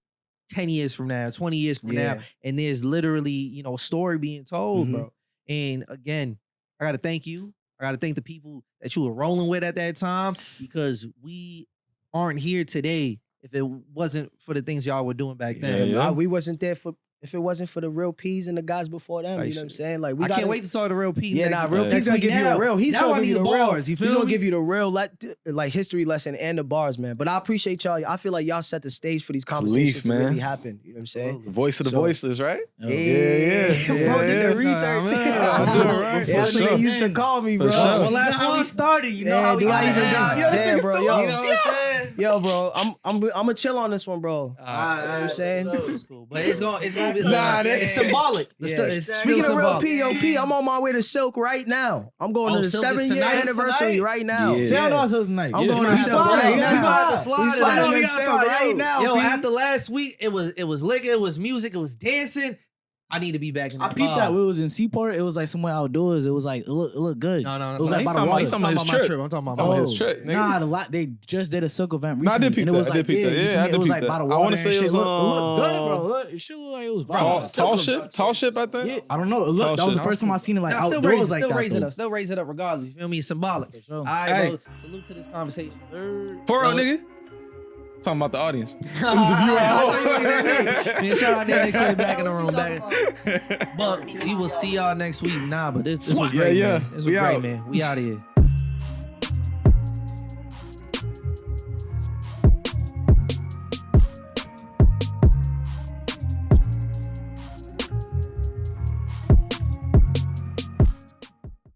10 years from now, 20 years from now. Yeah. And there's literally, you know, a story being told, Mhm. bro. And again, I got to thank you. I got to thank the people that you were rolling with at that time because we aren't here today if it wasn't for the things y'all were doing back then. Yeah. Nah, we wasn't there for if it wasn't for the real P's and the guys before them. Type You know what I'm shit. saying? Like we I gotta, can't wait to talk to Real P. Yeah, next, nah, Real next P's gonna week. give you Now- a real. He's now gonna I give need you the the real. bars. You He's feel gonna me? give you the real like history lesson and the bars, man. But I appreciate y'all. I feel like y'all set the stage for these conversations man. to really happen. You know what I'm saying? Voice of the So- voiceless, right? Yeah. Bro did the research. I do it right. Yeah, that's For what sure. they used to call me, For bro. sure. Well, last how we one. started. You know Yeah, how we do got I even down. do? Damn, bro. Yo, You know what I'm saying? yo, bro. I'm gonna chill on this one, bro. You know what I'm saying? It's cool, but it's gonna be Nah, it's symbolic. Yeah. It's still Speaking of real symbolic. POP, I'm on my way to Silk right now. I'm going to the Silk is 7-year tonight? anniversary Tonight? right now. Yeah. See, I know it's tonight. I'm Yeah, going we to slide, Silk right we now. slide. to slide We it sliding out. in We Silk gotta right slide, now. Yo, P. after last week, it was liquor, it was music, it was dancing. I need to be back in the I peeped that. We was in Seaport. It was like somewhere outdoors. It was like it looked good. No. It was like He's by the talking water. about- I'm talking about his my trip. trip. I'm talking about Oh, my his trip. trip, nigga. Nah, they just did a Silk event No, I recently. did peep and it that. was I like, did peep that. you Yeah, feel I me? did It was peep like by that. the I water. wanna and say it shit. was, It looked good, bro. It shit looked like it was Tall vibe. ship, tall ship, I think. Yeah, I don't know. It looked, Tall that was the shit. first time I seen it like Nah, still outdoors raise, like still that. raise it though. up. Still raise it up regardless. You feel me? It's symbolic. For sure. All right, Hey. bro. Salute to this conversation. For real, nigga. Talking about the audience. Man, shout out there, Nick, sit back in the room. But we will see y'all next week. Nah, but this was great, Yeah, man. This was we great, out. man. We out of here.